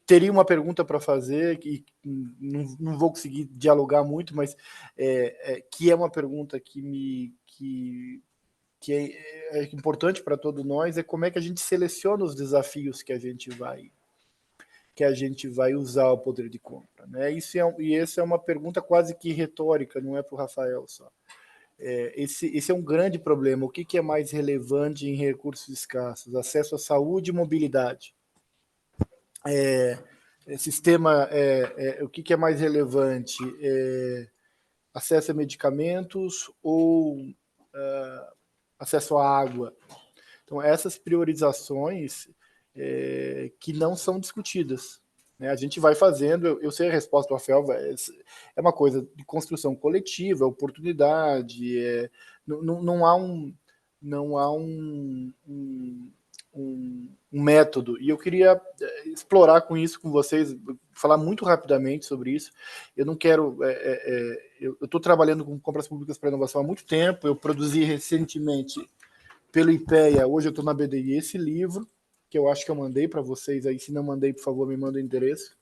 Teria uma pergunta para fazer, que não vou conseguir dialogar muito, mas que é uma pergunta que é importante para todos nós, é como é que a gente seleciona os desafios que a gente vai usar o poder de compra, né? Essa é uma pergunta quase que retórica, não é para o Rafael só. Esse é um grande problema. O que é mais relevante em recursos escassos? Acesso à saúde e mobilidade. O que é mais relevante? Acesso a medicamentos ou acesso à água. Então, essas priorizações que não são discutidas, né? A gente vai fazendo, eu sei a resposta do Rafael, é uma coisa de construção coletiva, oportunidade, não há um método, e eu queria explorar com isso com vocês, falar muito rapidamente sobre isso. Eu não quero... eu estou trabalhando com compras públicas para inovação há muito tempo, eu produzi recentemente pelo IPEA, hoje eu estou na BDI, esse livro, que eu acho que eu mandei para vocês aí, se não mandei, por favor, me manda o endereço.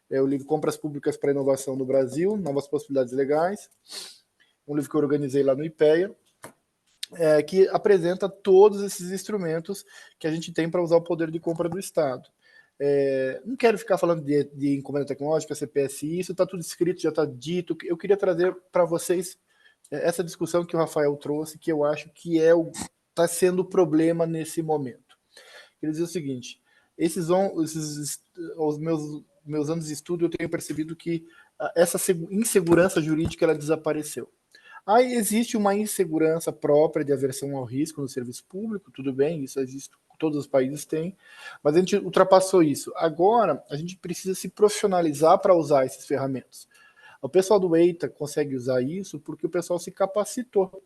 É o livro Compras Públicas para Inovação no Brasil, Novas Possibilidades Legais, um livro que eu organizei lá no IPEA, que apresenta todos esses instrumentos que a gente tem para usar o poder de compra do Estado. Não quero ficar falando de encomenda tecnológica, CPSI, isso está tudo escrito, já está dito. Eu queria trazer para vocês essa discussão que o Rafael trouxe, que eu acho que está sendo o problema nesse momento. Quer dizer o seguinte, os meus anos de estudo, eu tenho percebido que essa insegurança jurídica ela desapareceu. Aí existe uma insegurança própria de aversão ao risco no serviço público, tudo bem, isso existe, todos os países têm, mas a gente ultrapassou isso. Agora, a gente precisa se profissionalizar para usar essas ferramentas. O pessoal do EITA consegue usar isso porque o pessoal se capacitou.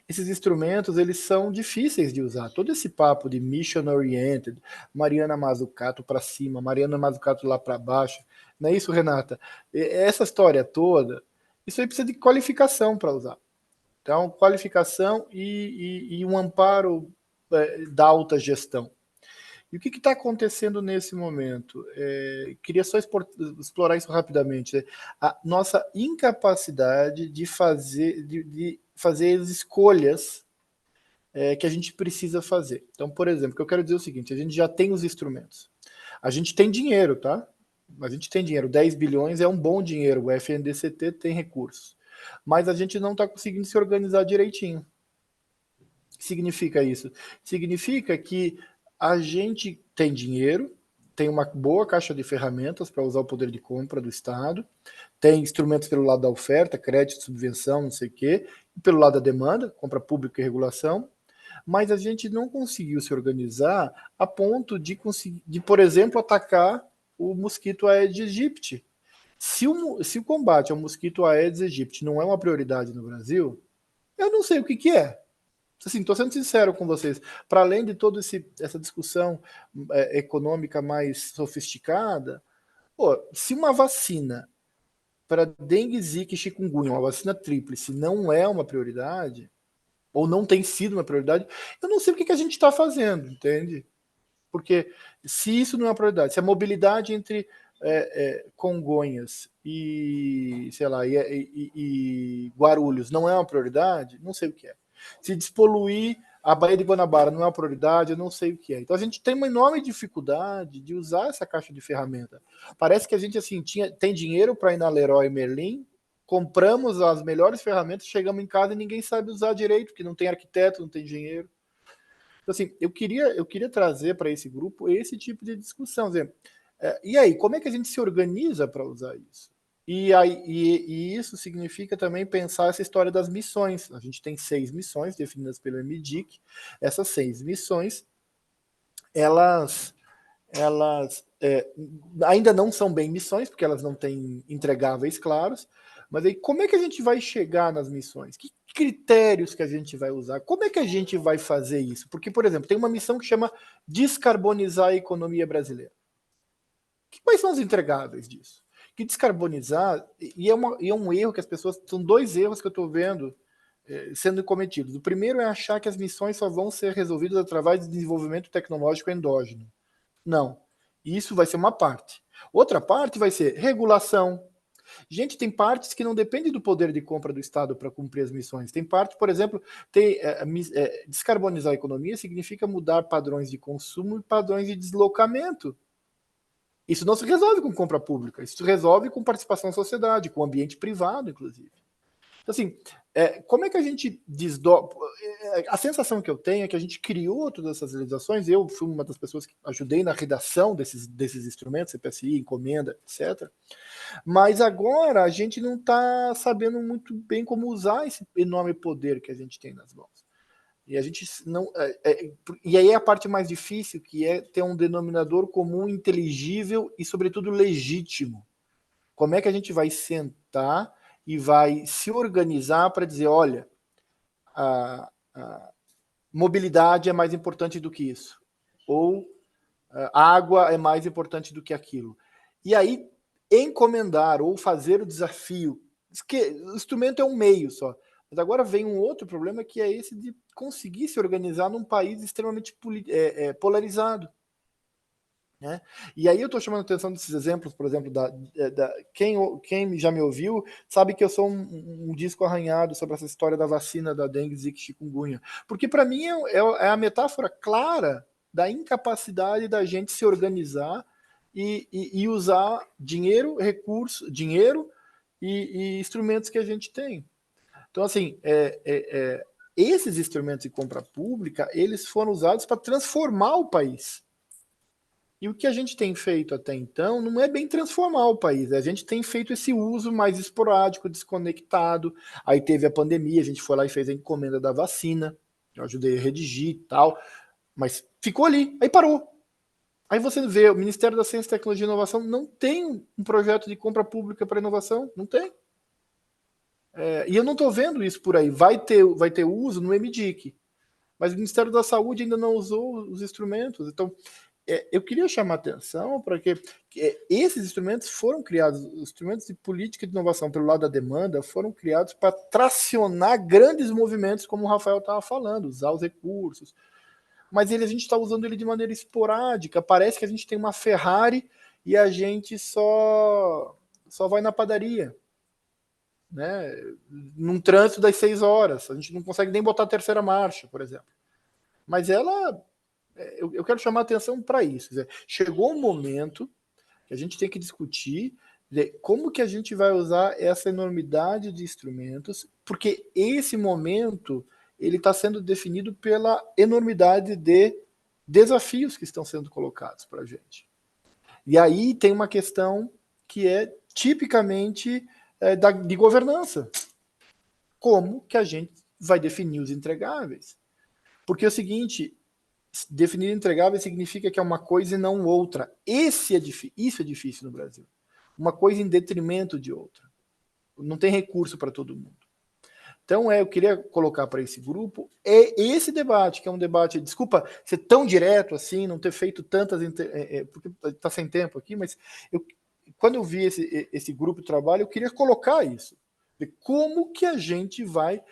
Esses instrumentos, eles são difíceis de usar. Todo esse papo de mission oriented, Mariana Mazzucato para cima, Mariana Mazzucato lá para baixo, não é isso, Renata? Essa história toda, isso aí precisa de qualificação para usar. Então, qualificação e um amparo da alta gestão. E o que está acontecendo nesse momento? Queria só explorar isso rapidamente. A nossa incapacidade de fazer as escolhas que a gente precisa fazer. Então, por exemplo, o que eu quero dizer é o seguinte, a gente já tem os instrumentos. A gente tem dinheiro, tá? A gente tem dinheiro. 10 bilhões é um bom dinheiro. O FNDCT tem recursos. Mas a gente não está conseguindo se organizar direitinho. O que significa isso? Significa que a gente tem dinheiro, tem uma boa caixa de ferramentas para usar o poder de compra do Estado, tem instrumentos pelo lado da oferta, crédito, subvenção, não sei o quê, e pelo lado da demanda, compra pública e regulação, mas a gente não conseguiu se organizar a ponto de por exemplo, atacar o mosquito Aedes aegypti. Se o combate ao mosquito Aedes aegypti não é uma prioridade no Brasil, eu não sei o que é. Assim, estou sendo sincero com vocês. Para além de toda essa discussão econômica mais sofisticada, se uma vacina para dengue, zika e chikungunya, uma vacina tríplice, não é uma prioridade, ou não tem sido uma prioridade, eu não sei o que a gente está fazendo, entende? Porque se isso não é uma prioridade, se a mobilidade entre Congonhas e, sei lá, e Guarulhos não é uma prioridade, não sei o que é. Se despoluir a Baía de Guanabara não é uma prioridade, eu não sei o que é. Então a gente tem uma enorme dificuldade de usar essa caixa de ferramenta. Parece que a gente assim tem dinheiro para ir na Leroy Merlin, compramos as melhores ferramentas, chegamos em casa e ninguém sabe usar direito, porque não tem arquiteto, não tem engenheiro. Então, assim, eu queria trazer para esse grupo esse tipo de discussão. E aí, como é que a gente se organiza para usar isso? E isso significa também pensar essa história das missões. A gente tem 6 missões definidas pelo MDIC. Essas 6 missões, elas ainda não são bem missões, porque elas não têm entregáveis claros. Mas aí, como é que a gente vai chegar nas missões? Que critérios que a gente vai usar? Como é que a gente vai fazer isso? Porque, por exemplo, tem uma missão que chama descarbonizar a economia brasileira. Quais são os entregáveis disso? Que descarbonizar, e é um erro que as pessoas... São 2 erros que eu estou vendo sendo cometidos. O primeiro é achar que as missões só vão ser resolvidas através de desenvolvimento tecnológico endógeno. Não. Isso vai ser uma parte. Outra parte vai ser regulação. Gente, tem partes que não dependem do poder de compra do Estado para cumprir as missões. Tem parte, por exemplo, descarbonizar a economia significa mudar padrões de consumo e padrões de deslocamento. Isso não se resolve com compra pública, isso se resolve com participação da sociedade, com ambiente privado, inclusive. Então, assim, como é que a gente desdobra? A sensação que eu tenho é que a gente criou todas essas legislações, eu fui uma das pessoas que ajudei na redação desses instrumentos, CPSI, encomenda, etc., mas agora a gente não está sabendo muito bem como usar esse enorme poder que a gente tem nas mãos. E a gente não. E aí é a parte mais difícil, que é ter um denominador comum inteligível e, sobretudo, legítimo. Como é que a gente vai sentar e vai se organizar para dizer, olha, a mobilidade é mais importante do que isso, ou a água é mais importante do que aquilo. E aí encomendar ou fazer o desafio, o instrumento é um meio só. Mas agora vem um outro problema, que é esse de conseguir se organizar num país extremamente polarizado. Né? E aí eu estou chamando a atenção desses exemplos, por exemplo, quem já me ouviu sabe que eu sou um disco arranhado sobre essa história da vacina da dengue, zika e chikungunya. Porque para mim é a metáfora clara da incapacidade da gente se organizar e usar dinheiro e instrumentos que a gente tem. Então, assim, esses instrumentos de compra pública, eles foram usados para transformar o país. E o que a gente tem feito até então não é bem transformar o país. A gente tem feito esse uso mais esporádico, desconectado. Aí teve a pandemia, a gente foi lá e fez a encomenda da vacina. Eu ajudei a redigir e tal. Mas ficou ali, aí parou. Aí você vê, o Ministério da Ciência, Tecnologia e Inovação não tem um projeto de compra pública para inovação. Não tem. E eu não estou vendo isso por aí. Vai ter uso no MDIC. Mas o Ministério da Saúde ainda não usou os instrumentos. Então, eu queria chamar a atenção para que esses instrumentos foram criados, os instrumentos de política de inovação pelo lado da demanda foram criados para tracionar grandes movimentos, como o Rafael estava falando, usar os recursos. Mas a gente está usando ele de maneira esporádica. Parece que a gente tem uma Ferrari e a gente só vai na padaria. Né? Num trânsito das 6 horas. A gente não consegue nem botar a terceira marcha, por exemplo. Mas eu quero chamar a atenção para isso. Quer dizer, chegou um momento que a gente tem que discutir como que a gente vai usar essa enormidade de instrumentos, porque esse momento ele está sendo definido pela enormidade de desafios que estão sendo colocados para a gente. E aí tem uma questão que é tipicamente de governança. Como que a gente vai definir os entregáveis? Porque é o seguinte, definir entregáveis significa que é uma coisa e não outra. Isso é difícil no Brasil. Uma coisa em detrimento de outra. Não tem recurso para todo mundo. Então, eu queria colocar para esse grupo esse debate, que é um debate, desculpa ser tão direto assim, não ter feito tantas, porque está sem tempo aqui, mas quando eu vi esse grupo de trabalho, eu queria colocar isso. Como que a gente vai...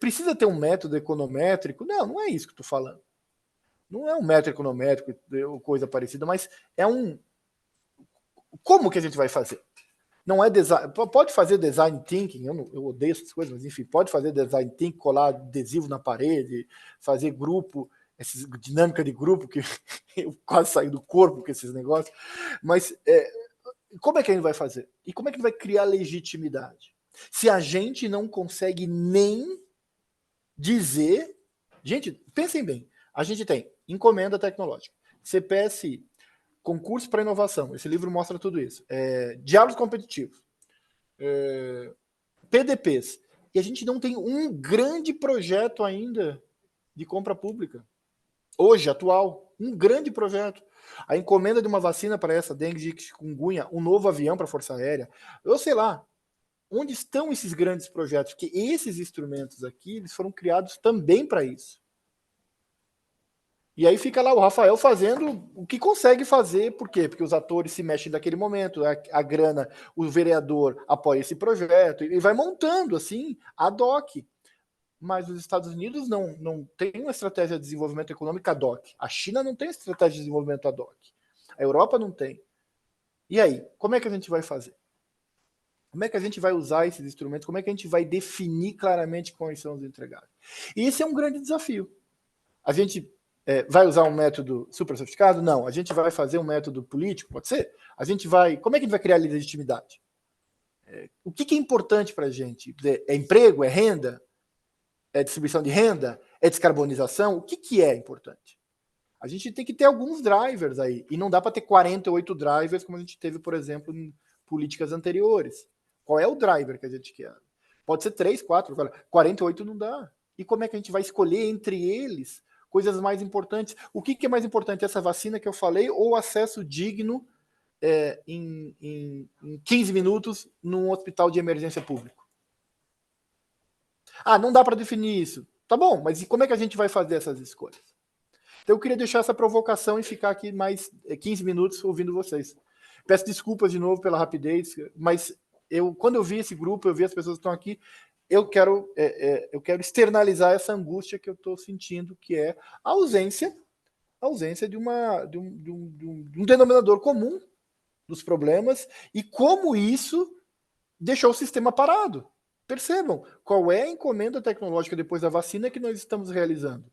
Precisa ter um método econométrico? Não é isso que eu estou falando. Não é um método econométrico ou coisa parecida, mas é como que a gente vai fazer? Não é design. Pode fazer design thinking, eu odeio essas coisas, mas enfim, pode fazer design thinking, colar adesivo na parede, fazer grupo, essa dinâmica de grupo, que eu quase saí do corpo com esses negócios. Mas como é que a gente vai fazer? E como é que a gente vai criar legitimidade? Se a gente não consegue nem dizer... Gente, pensem bem. A gente tem encomenda tecnológica, CPSI, concurso para inovação. Esse livro mostra tudo isso. Diálogos competitivos. PDPs. E a gente não tem um grande projeto ainda de compra pública. Hoje, atual. Um grande projeto. A encomenda de uma vacina para essa dengue, chikungunya, um novo avião para a Força Aérea. Eu sei lá. Onde estão esses grandes projetos? Porque esses instrumentos aqui, eles foram criados também para isso. E aí fica lá o Rafael fazendo o que consegue fazer. Por quê? Porque os atores se mexem naquele momento, a grana, o vereador apoia esse projeto, e vai montando assim, ad hoc. Mas os Estados Unidos não tem uma estratégia de desenvolvimento econômico ad hoc. A China não tem estratégia de desenvolvimento ad hoc. A Europa não tem. E aí, como é que a gente vai fazer? Como é que a gente vai usar esses instrumentos? Como é que a gente vai definir claramente quais são os entregáveis? E esse é um grande desafio. A gente vai usar um método super sofisticado? Não. A gente vai fazer um método político? Pode ser. Como é que a gente vai criar legitimidade? O que é importante para a gente? É emprego? É renda? É distribuição de renda? É descarbonização? O que é importante? A gente tem que ter alguns drivers aí. E não dá para ter 48 drivers como a gente teve, por exemplo, em políticas anteriores. Qual é o driver que a gente quer? Pode ser 3, 4, 48 não dá. E como é que a gente vai escolher entre eles coisas mais importantes? O que é mais importante? Essa vacina que eu falei ou o acesso digno em 15 minutos num hospital de emergência público? Ah, não dá para definir isso. Tá bom, mas e como é que a gente vai fazer essas escolhas? Então eu queria deixar essa provocação e ficar aqui mais 15 minutos ouvindo vocês. Peço desculpas de novo pela rapidez, mas quando eu vi esse grupo, eu vi as pessoas que estão aqui, eu quero externalizar essa angústia que eu estou sentindo, que é a ausência de um denominador comum dos problemas e como isso deixou o sistema parado. Percebam, qual é a encomenda tecnológica depois da vacina que nós estamos realizando?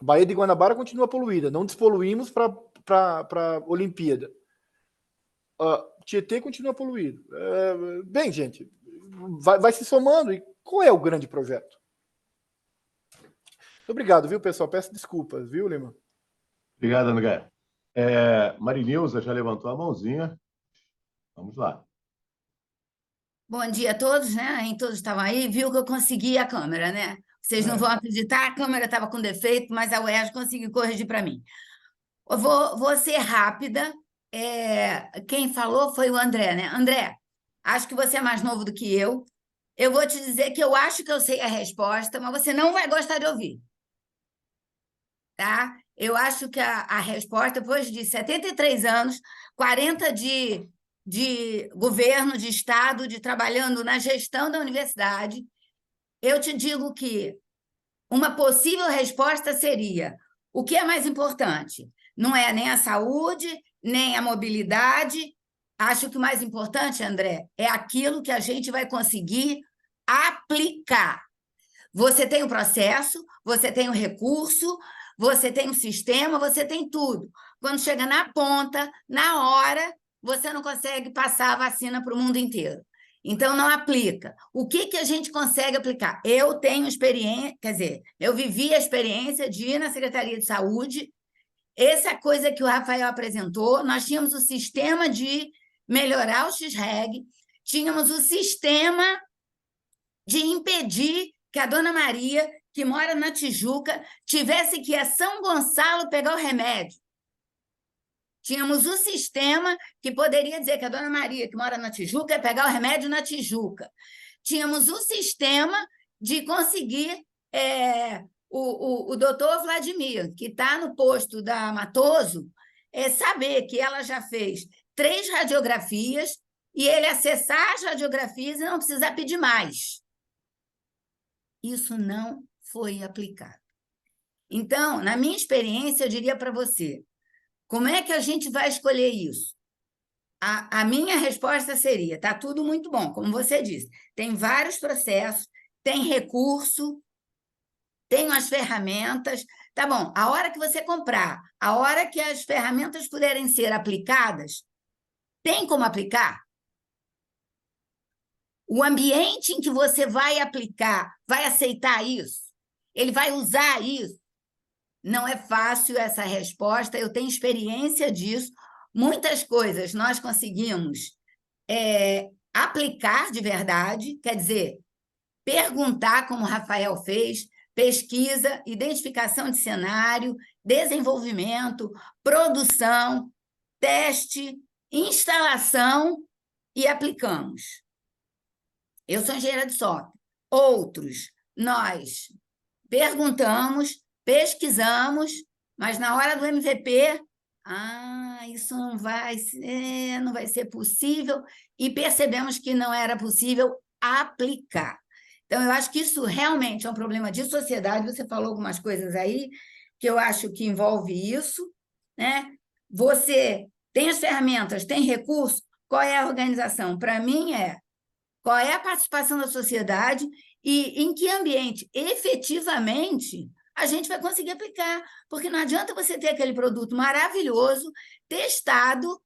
A Baía de Guanabara continua poluída, não despoluímos para a Olimpíada. Tietê continua poluído. Bem, gente, vai se somando. E qual é o grande projeto? Muito obrigado, viu, pessoal? Peço desculpas, viu, Lima? Obrigado, André. Marinilza já levantou a mãozinha. Vamos lá. Bom dia a todos, né? Todos estavam aí, viu que eu consegui a câmera, né? Vocês não vão acreditar, a câmera estava com defeito, mas a UERJ conseguiu corrigir para mim. Eu vou ser rápida. Quem falou foi o André, né? André, acho que você é mais novo do que eu. Eu vou te dizer que eu acho que eu sei a resposta, mas você não vai gostar de ouvir. Tá? Eu acho que a resposta, depois de 73 anos, 40 de governo, de Estado, de trabalhando na gestão da universidade, eu te digo que uma possível resposta seria: o que é mais importante? Não é nem a saúde, nem a mobilidade. Acho que o mais importante, André, é aquilo que a gente vai conseguir aplicar. Você tem o processo, você tem o recurso, você tem o sistema, você tem tudo. Quando chega na ponta, na hora, você não consegue passar a vacina para o mundo inteiro. Então, não aplica. O que a gente consegue aplicar? Eu tenho experiência, quer dizer, eu vivi a experiência de ir na Secretaria de Saúde. Essa coisa que o Rafael apresentou, nós tínhamos o sistema de melhorar o X-REG, tínhamos o sistema de impedir que a dona Maria, que mora na Tijuca, tivesse que ir a São Gonçalo pegar o remédio. Tínhamos o sistema que poderia dizer que a dona Maria, que mora na Tijuca, ia pegar o remédio na Tijuca. Tínhamos o sistema de conseguir o doutor Vladimir, que está no posto da Matoso, saber que ela já fez 3 radiografias e ele acessar as radiografias e não precisar pedir mais. Isso não foi aplicado. Então, na minha experiência, eu diria para você, como é que a gente vai escolher isso? A minha resposta seria: está tudo muito bom, como você disse, tem vários processos, tem recurso, tem as ferramentas. Tá bom, a hora que você comprar, a hora que as ferramentas puderem ser aplicadas, tem como aplicar? O ambiente em que você vai aplicar vai aceitar isso? Ele vai usar isso? Não é fácil essa resposta, eu tenho experiência disso. Muitas coisas nós conseguimos aplicar de verdade, quer dizer, perguntar, como o Rafael fez, pesquisa, identificação de cenário, desenvolvimento, produção, teste, instalação e aplicamos. Eu sou engenheira de software. Outros, nós perguntamos, pesquisamos, mas na hora do MVP, isso não vai ser possível, e percebemos que não era possível aplicar. Então, eu acho que isso realmente é um problema de sociedade. Você falou algumas coisas aí que eu acho que envolve isso, né? Você tem as ferramentas, tem recurso, qual é a organização? Para mim, qual é a participação da sociedade e em que ambiente, efetivamente, a gente vai conseguir aplicar. Porque não adianta você ter aquele produto maravilhoso, testado,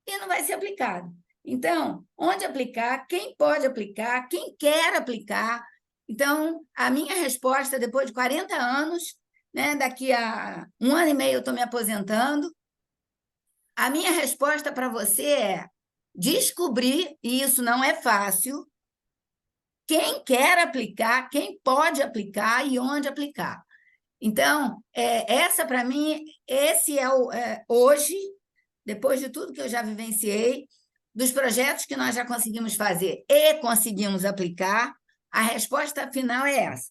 e não vai ser aplicado. Então, onde aplicar, quem pode aplicar, quem quer aplicar. Então, a minha resposta, depois de 40 anos, né, daqui a 1 ano e meio eu estou me aposentando, a minha resposta para você é descobrir, e isso não é fácil, quem quer aplicar, quem pode aplicar e onde aplicar. Então, essa para mim, esse é hoje, depois de tudo que eu já vivenciei, dos projetos que nós já conseguimos fazer e conseguimos aplicar, a resposta final é essa.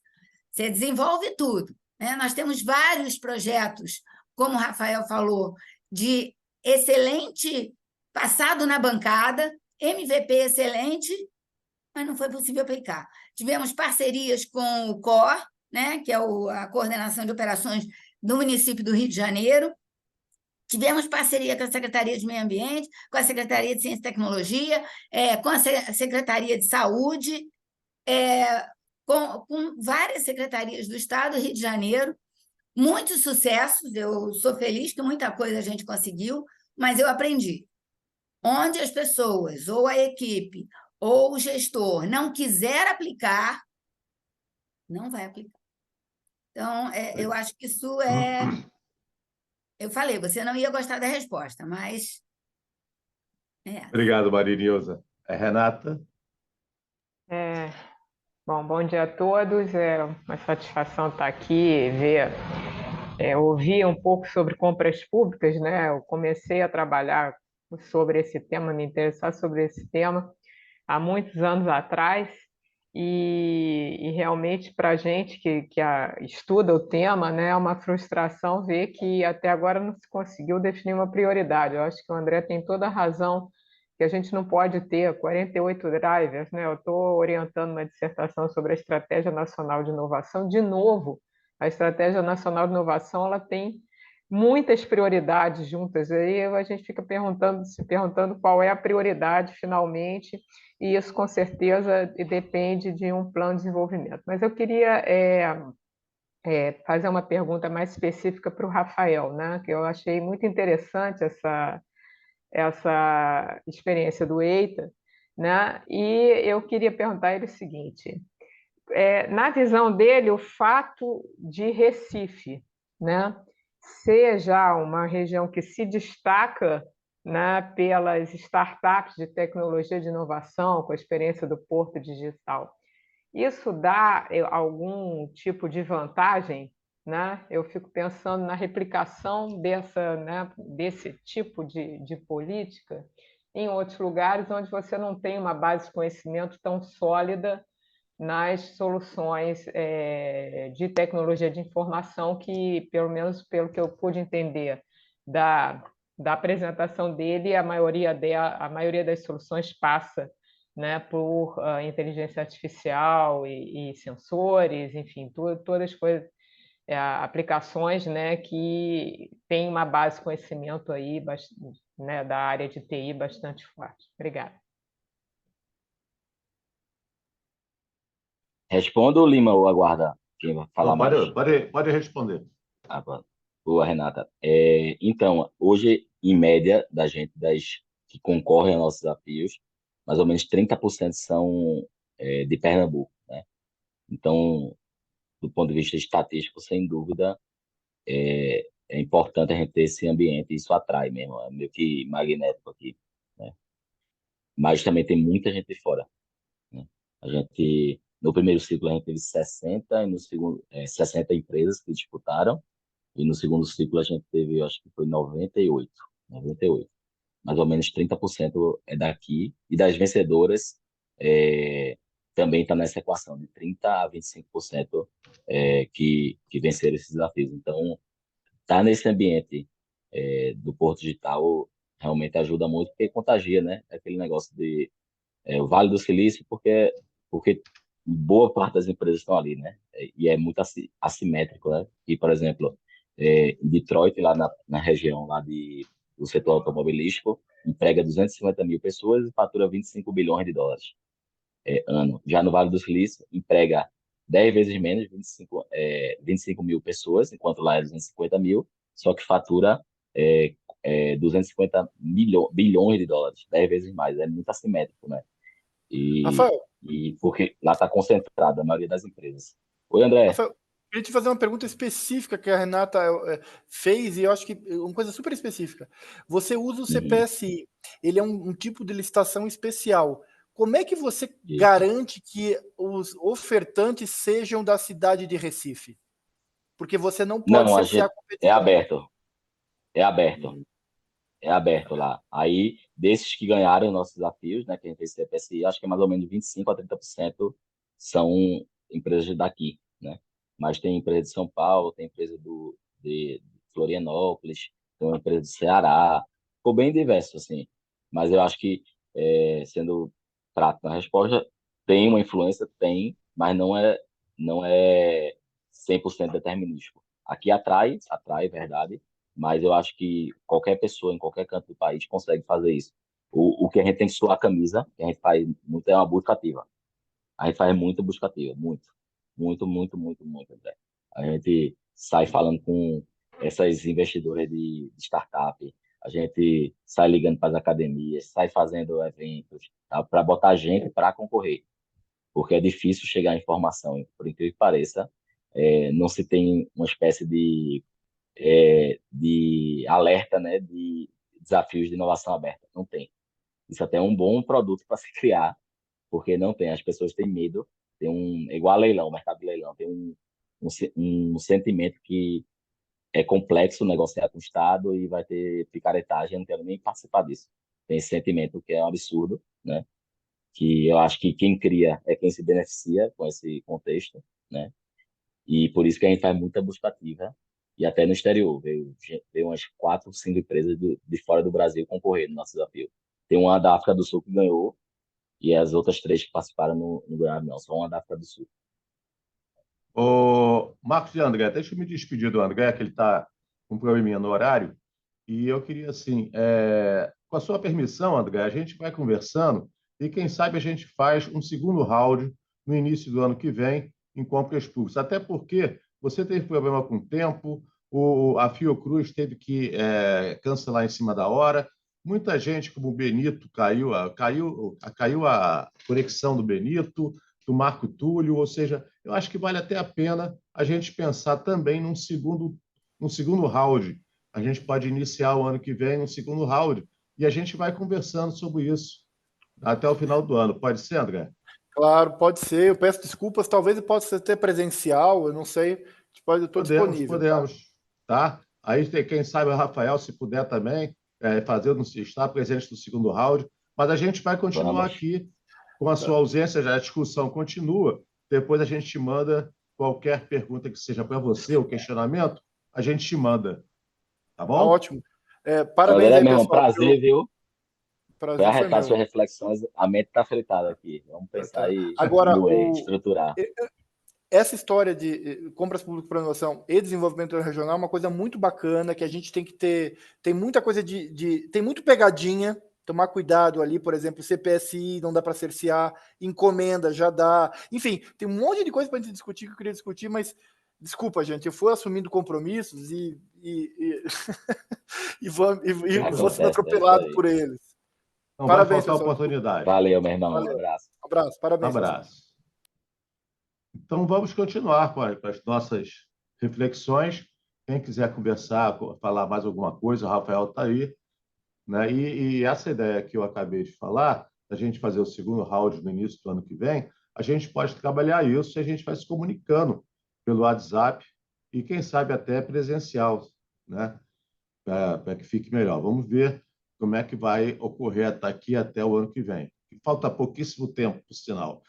Você desenvolve tudo, né? Nós temos vários projetos, como o Rafael falou, de excelente passado na bancada, MVP excelente, mas não foi possível aplicar. Tivemos parcerias com o COR, né, que é a Coordenação de Operações do município do Rio de Janeiro. Tivemos parceria com a Secretaria de Meio Ambiente, com a Secretaria de Ciência e Tecnologia, com a Secretaria de Saúde, com várias secretarias do Estado do Rio de Janeiro. Muitos sucessos, eu sou feliz que muita coisa a gente conseguiu, mas eu aprendi. Onde as pessoas, ou a equipe, ou o gestor não quiser aplicar, não vai aplicar. Então, eu acho que isso é... Eu falei, você não ia gostar da resposta, mas... Obrigado, Marinilza. Renata? Bom dia a todos. É uma satisfação estar aqui e ouvir um pouco sobre compras públicas, né? Eu comecei a trabalhar sobre esse tema, me interessar sobre esse tema há muitos anos atrás, e realmente para a gente que estuda o tema, né, é uma frustração ver que até agora não se conseguiu definir uma prioridade. Eu acho que o André tem toda a razão, que a gente não pode ter 48 drivers, né? Eu estou orientando uma dissertação sobre a Estratégia Nacional de Inovação. De novo, a Estratégia Nacional de Inovação ela tem muitas prioridades juntas, aí a gente fica se perguntando qual é a prioridade finalmente, e isso com certeza depende de um plano de desenvolvimento. Mas eu queria fazer uma pergunta mais específica para o Rafael, né? Que eu achei muito interessante essa experiência do EITA, né? E eu queria perguntar a ele o seguinte: na visão dele, o fato de Recife, né, ser já uma região que se destaca, né, pelas startups de tecnologia de inovação, com a experiência do Porto Digital, isso dá algum tipo de vantagem, né? Eu fico pensando na replicação desse tipo de política em outros lugares onde você não tem uma base de conhecimento tão sólida nas soluções de tecnologia de informação, que, pelo menos pelo que eu pude entender da apresentação dele, a maioria das soluções passa, né, por inteligência artificial e sensores, enfim, todas as coisas, aplicações, né, que têm uma base de conhecimento aí, né, da área de TI bastante forte. Obrigada. Responda ou Lima ou aguarda quem vai falar mais? Pode responder. Boa, Renata. Então, hoje, em média, das que concorrem aos nossos desafios, mais ou menos 30% são de Pernambuco, né? Então, do ponto de vista estatístico, sem dúvida, é importante a gente ter esse ambiente, isso atrai mesmo, é meio que magnético aqui, né? Mas também tem muita gente de fora, né? No primeiro ciclo, a gente teve 60, e no segundo, 60 empresas que disputaram, e no segundo ciclo a gente teve, acho que foi 98. Mais ou menos 30% é daqui, e das vencedoras também está nessa equação, de 30% a 25% que venceram esses desafios. Então, estar nesse ambiente do Porto Digital realmente ajuda muito, porque contagia, né? Aquele negócio de o Vale do Silício, porque boa parte das empresas estão ali, né? E é muito assimétrico, né? E, por exemplo, em Detroit, lá na região lá do setor automobilístico, emprega 250 mil pessoas e fatura 25 bilhões de dólares ano. Já no Vale do Silício, emprega 10 vezes menos, 25 mil pessoas, enquanto lá é 250 mil, só que fatura 250 bilhões de dólares, 10 vezes mais. É muito assimétrico, né? Rafael, E porque lá está concentrada a maioria das empresas. Oi, André. Rafael, queria te fazer uma pergunta específica que a Renata fez, e eu acho que é uma coisa super específica. Você usa o CPSI, ele é um tipo de licitação especial. Como é que você garante que os ofertantes sejam da cidade de Recife? Porque você não pode Não, cercear a é competição. aberto. É aberto. É aberto lá. Aí, desses que ganharam nossos desafios, né, que a gente fez CPSI, acho que é mais ou menos 25 a 30% são empresas daqui, né? Mas tem empresa de São Paulo, tem empresa de Florianópolis, tem uma empresa do Ceará. Ficou bem diverso, assim. Mas eu acho que, sendo prático na resposta, tem uma influência, tem, mas não é 100% determinístico. Aqui atrai, verdade, mas eu acho que qualquer pessoa em qualquer canto do país consegue fazer isso. O que a gente tem que suar a camisa, que a gente faz muito, é uma busca ativa. A gente faz muita busca ativa, muito. Muito, muito, muito, muito, André. A gente sai falando com essas investidoras de startup, a gente sai ligando para as academias, sai fazendo eventos, tá, para botar gente para concorrer. Porque é difícil chegar à informação, e, por incrível que pareça, não se tem uma espécie de alerta, né, de desafios de inovação aberta. Não tem. Isso até é um bom produto para se criar, porque não tem. As pessoas têm medo. É igual a leilão, mercado de leilão. Tem um sentimento que é complexo negociar com o Estado e vai ter picaretagem. Eu não quero nem participar disso. Tem esse sentimento que é um absurdo, né? Que eu acho que quem cria é quem se beneficia com esse contexto, né? E por isso que a gente faz muita busca ativa. E até no exterior, veio umas 4, 5 empresas de fora do Brasil concorrer no nosso desafio. Tem uma da África do Sul que ganhou, e as outras 3 que participaram não ganharam, não. Só uma da África do Sul. Ô, Marcos e André, deixa eu me despedir do André, que ele está com um probleminha no horário. E eu queria, assim, com a sua permissão, André, a gente vai conversando e, quem sabe, a gente faz um segundo round no início do ano que vem em compras públicas. Até porque você teve problema com o tempo, a Fiocruz teve que cancelar em cima da hora. Muita gente, como o Benito, caiu a conexão do Benito, do Marco Túlio, ou seja, eu acho que vale até a pena a gente pensar também num segundo round. A gente pode iniciar o ano que vem um segundo round e a gente vai conversando sobre isso até o final do ano. Pode ser, André? Claro, pode ser. Eu peço desculpas, talvez possa ser até presencial, eu não sei. Eu estou disponível. Podemos, tá? Aí, quem sabe, o Rafael, se puder também, estar presente no segundo round. Mas a gente vai continuar aqui com a sua ausência, já a discussão continua. Depois a gente te manda qualquer pergunta que seja para você, ou questionamento, a gente te manda. Tá bom? Tá ótimo. Parabéns André, aí, meu irmão, pessoal. prazer, viu? Prazer Foi foi arretar meu. suas reflexões. A mente está fritada aqui. Vamos pensar e Agora, estruturar. Essa história de compras públicas para inovação e desenvolvimento regional é uma coisa muito bacana que a gente tem que ter. Tem muita coisa tem muito pegadinha. Tomar cuidado ali, por exemplo, CPSI não dá para cercear, encomenda já dá. Enfim, tem um monte de coisa para a gente discutir que eu queria discutir, mas desculpa, gente, eu fui assumindo compromissos e vou sendo atropelado por eles. Não Parabéns, vai faltar pessoal. oportunidade. Valeu, meu irmão. Valeu. Um abraço. Abraço, parabéns. Abraço. Então, vamos continuar com as nossas reflexões. Quem quiser conversar, falar mais alguma coisa, o Rafael está aí. Né? E essa ideia que eu acabei de falar, da gente fazer o segundo round no início do ano que vem, a gente pode trabalhar isso e a gente vai se comunicando pelo WhatsApp e, quem sabe, até presencial, né? Para que fique melhor. Vamos ver como é que vai ocorrer daqui até o ano que vem. Falta pouquíssimo tempo, por sinal.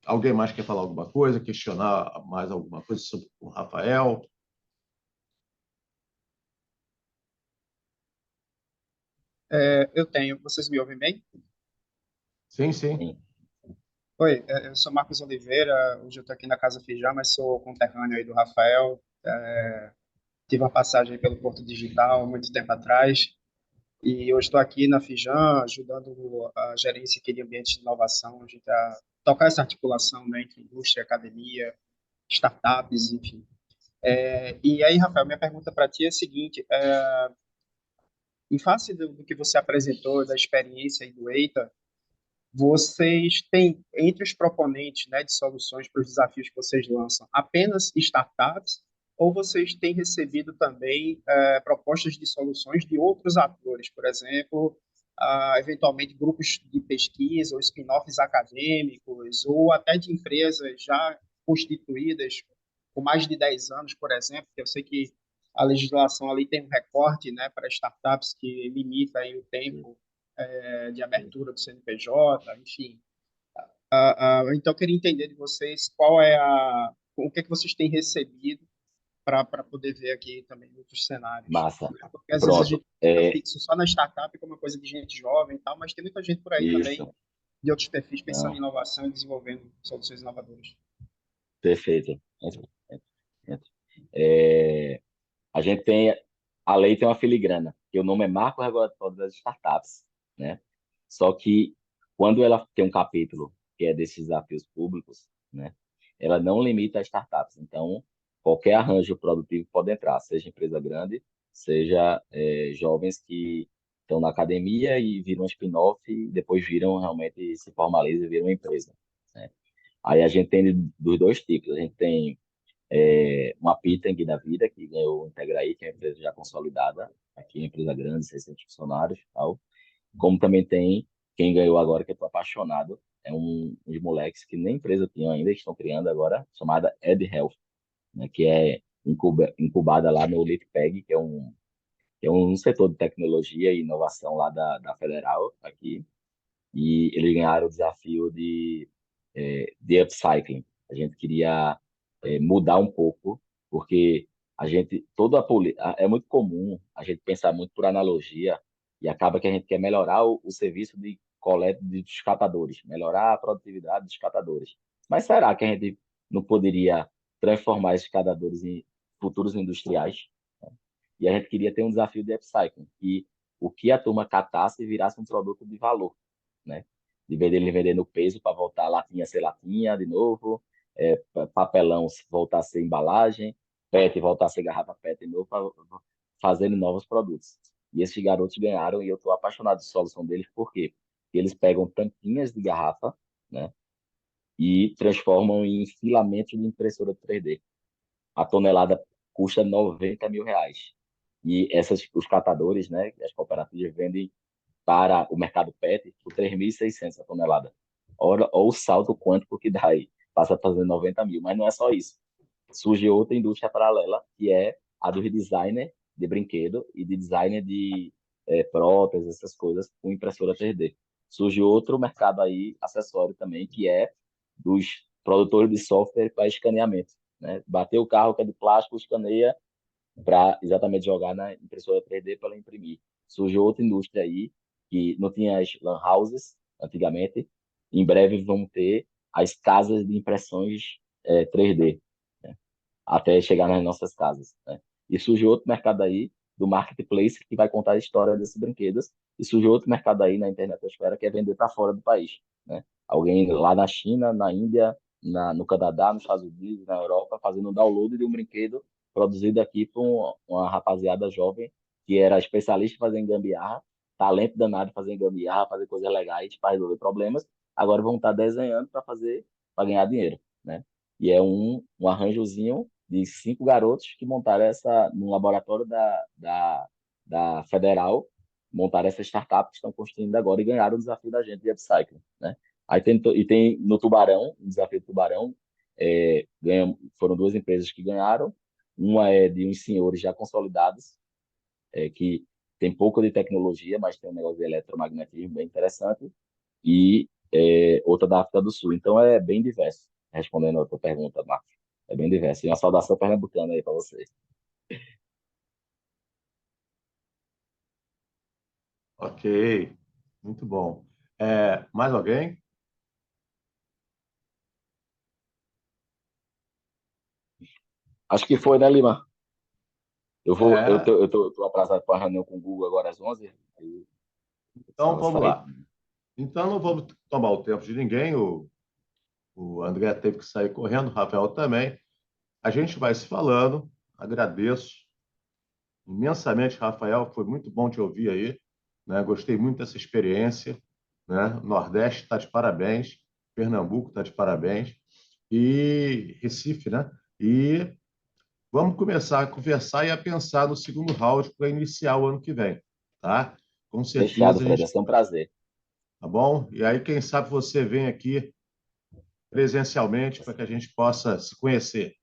Alguém mais quer falar alguma coisa, questionar mais alguma coisa sobre o Rafael? Eu tenho. Vocês me ouvem bem? Sim, sim. Oi, eu sou Marcos Oliveira. Hoje eu estou aqui na Casa Fijá, mas sou conterrâneo aí do Rafael. Tive uma passagem pelo Porto Digital há muito tempo atrás. E hoje estou aqui na Fijã, ajudando a gerência aqui de ambiente de inovação, a gente a tocar essa articulação, né, entre indústria, academia, startups, enfim. E aí, Rafael, minha pergunta para ti é a seguinte: em face do que você apresentou, da experiência aí do EITA, vocês têm, entre os proponentes, né, de soluções para os desafios que vocês lançam, apenas startups, ou vocês têm recebido também propostas de soluções de outros atores, por exemplo, eventualmente grupos de pesquisa ou spin-offs acadêmicos, ou até de empresas já constituídas com mais de 10 anos, por exemplo, que eu sei que a legislação ali tem um recorte, né, para startups que limita aí o tempo de abertura do CNPJ, enfim. Então, eu queria entender de vocês o que vocês têm recebido para poder ver aqui também outros cenários. Massa. Porque às vezes a gente Pronto. fica fixo só na startup como uma coisa de gente jovem e tal, mas tem muita gente por aí também, Isso. de outros perfis, pensando Não. em inovação e desenvolvendo soluções inovadoras. Perfeito. Entra. A gente tem, a lei tem uma filigrana, que o nome é Marco Regulatório das Startups, né? Só que quando ela tem um capítulo que é desses desafios públicos, né? Ela não limita as startups. Então, qualquer arranjo produtivo pode entrar, seja empresa grande, seja jovens que estão na academia e viram um spin-off e depois viram realmente se formalizam e viram uma empresa, né? Aí a gente tem dos dois tipos. A gente tem uma Pitang da vida, que ganhou o Integraí, que é uma empresa já consolidada, aqui é uma empresa grande, 600 funcionários e tal. Como também tem quem ganhou agora, que eu estou apaixonado, é uns moleques que nem empresa tinham ainda, estão criando agora, chamada Ed Health, né, que é incubada lá no LeapPeg, que é um setor de tecnologia e inovação lá da Federal, aqui. E eles ganharam o desafio de upcycling. A gente queria mudar um pouco, porque a gente, é muito comum a gente pensar muito por analogia e acaba que a gente quer melhorar o serviço de coleta dos catadores, melhorar a produtividade dos catadores. Mas será que a gente não poderia transformar esses catadores em futuros industriais? E a gente queria ter um desafio de upcycling, que o que a turma catasse virasse um produto de valor, né? De vez dele vender no peso para voltar latinha a ser latinha de novo, papelão voltar a ser embalagem, PET voltar a ser garrafa PET de novo, fazendo novos produtos. E esses garotos ganharam, e eu estou apaixonado de solução deles, por quê? Porque eles pegam tampinhas de garrafa, né? E transformam em filamentos de impressora 3D. A tonelada custa R$ 90.000. E os catadores, né, as cooperativas vendem para o mercado PET por 3.600 a tonelada. Olha o salto quântico que dá aí. Passa a fazer 90 mil. Mas não é só isso. Surge outra indústria paralela, que é a do designer de brinquedo e de designer de próteses, essas coisas, com impressora 3D. Surge outro mercado aí, acessório também, que é dos produtores de software para escaneamento, né? Bater o carro que é de plástico, escaneia para exatamente jogar na impressora 3D para ela imprimir. Surgiu outra indústria aí, que não tinha as lan houses antigamente, em breve vão ter as casas de impressões 3D, né? Até chegar nas nossas casas, né? E surgiu outro mercado aí, do marketplace, que vai contar a história desses brinquedos, e surgiu outro mercado aí na internetosfera, que é vender para fora do país, né? Alguém lá na China, na Índia, no Canadá, nos Estados Unidos, na Europa, fazendo um download de um brinquedo produzido aqui por uma rapaziada jovem que era especialista em fazer gambiarra, talento danado em fazer gambiarra, fazer coisas legais para resolver problemas, agora vão estar desenhando para ganhar dinheiro, né? E é um arranjozinho de 5 garotos que montaram no laboratório da Federal, montaram essa startup que estão construindo agora e ganharam o desafio da gente de upcycling, né? Aí tem no Tubarão, o desafio do Tubarão, foram 2 empresas que ganharam. Uma é de uns senhores já consolidados, que tem pouco de tecnologia, mas tem um negócio de eletromagnetismo bem interessante, e outra da África do Sul. Então é bem diverso, respondendo a tua pergunta, Marcos. É bem diverso. E uma saudação pernambucana aí para vocês. Ok, muito bom. Mais alguém? Acho que foi, né, Lima? Eu tô atrasado para a reunião com o Google agora às 11. Então, vamos lá. Então, não vamos tomar o tempo de ninguém. O André teve que sair correndo, o Rafael também. A gente vai se falando. Agradeço imensamente, Rafael. Foi muito bom te ouvir aí, né? Gostei muito dessa experiência, né? Nordeste está de parabéns, Pernambuco está de parabéns e Recife, né? E vamos começar a conversar e a pensar no segundo round para iniciar o ano que vem, tá? Com Fechado, certeza a Fred. gente, Vai ser um prazer. tá bom? E aí, quem sabe você vem aqui presencialmente para que a gente possa se conhecer,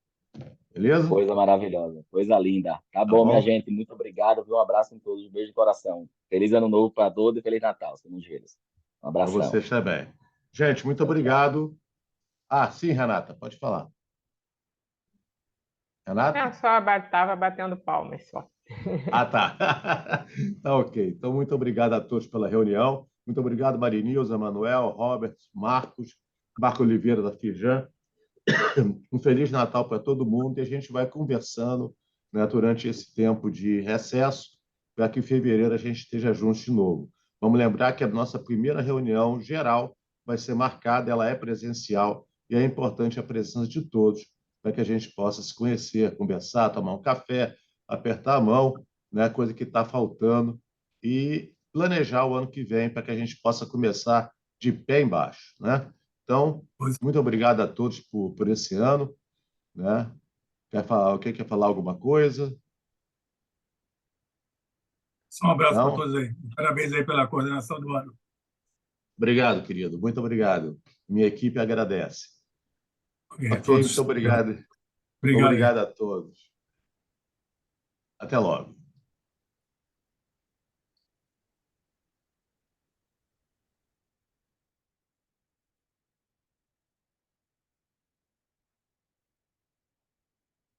beleza? Coisa maravilhosa, coisa linda. Tá Tá bom, minha bom? gente. Muito obrigado. Um abraço em todos. Um beijo de coração. Feliz Ano Novo para todos e Feliz Natal. Somos eles. Um Para abração. vocês também. Gente, muito Tchau, tchau. obrigado. Ah, sim, Renata, pode falar. Renata? Só estava batendo palmas só. Ah, tá. Tá ok. Então, muito obrigado a todos pela reunião. Muito obrigado, Marinilza, Manuel, Robert, Marcos, Marco Oliveira da Firjan. Um Feliz Natal para todo mundo e a gente vai conversando, né, durante esse tempo de recesso para que em fevereiro a gente esteja juntos de novo. Vamos lembrar que a nossa primeira reunião geral vai ser marcada, ela é presencial e é importante a presença de todos para que a gente possa se conhecer, conversar, tomar um café, apertar a mão, né, coisa que está faltando, e planejar o ano que vem para que a gente possa começar de pé embaixo, né? Então, muito obrigado a todos por esse ano, né? Quer falar alguma coisa? Só um abraço para Não? todos aí. Parabéns aí pela coordenação do ano. Obrigado, querido. Muito obrigado. Minha equipe agradece. Ok, Todos. muito obrigado. Obrigado aí. Obrigado a todos. Até logo.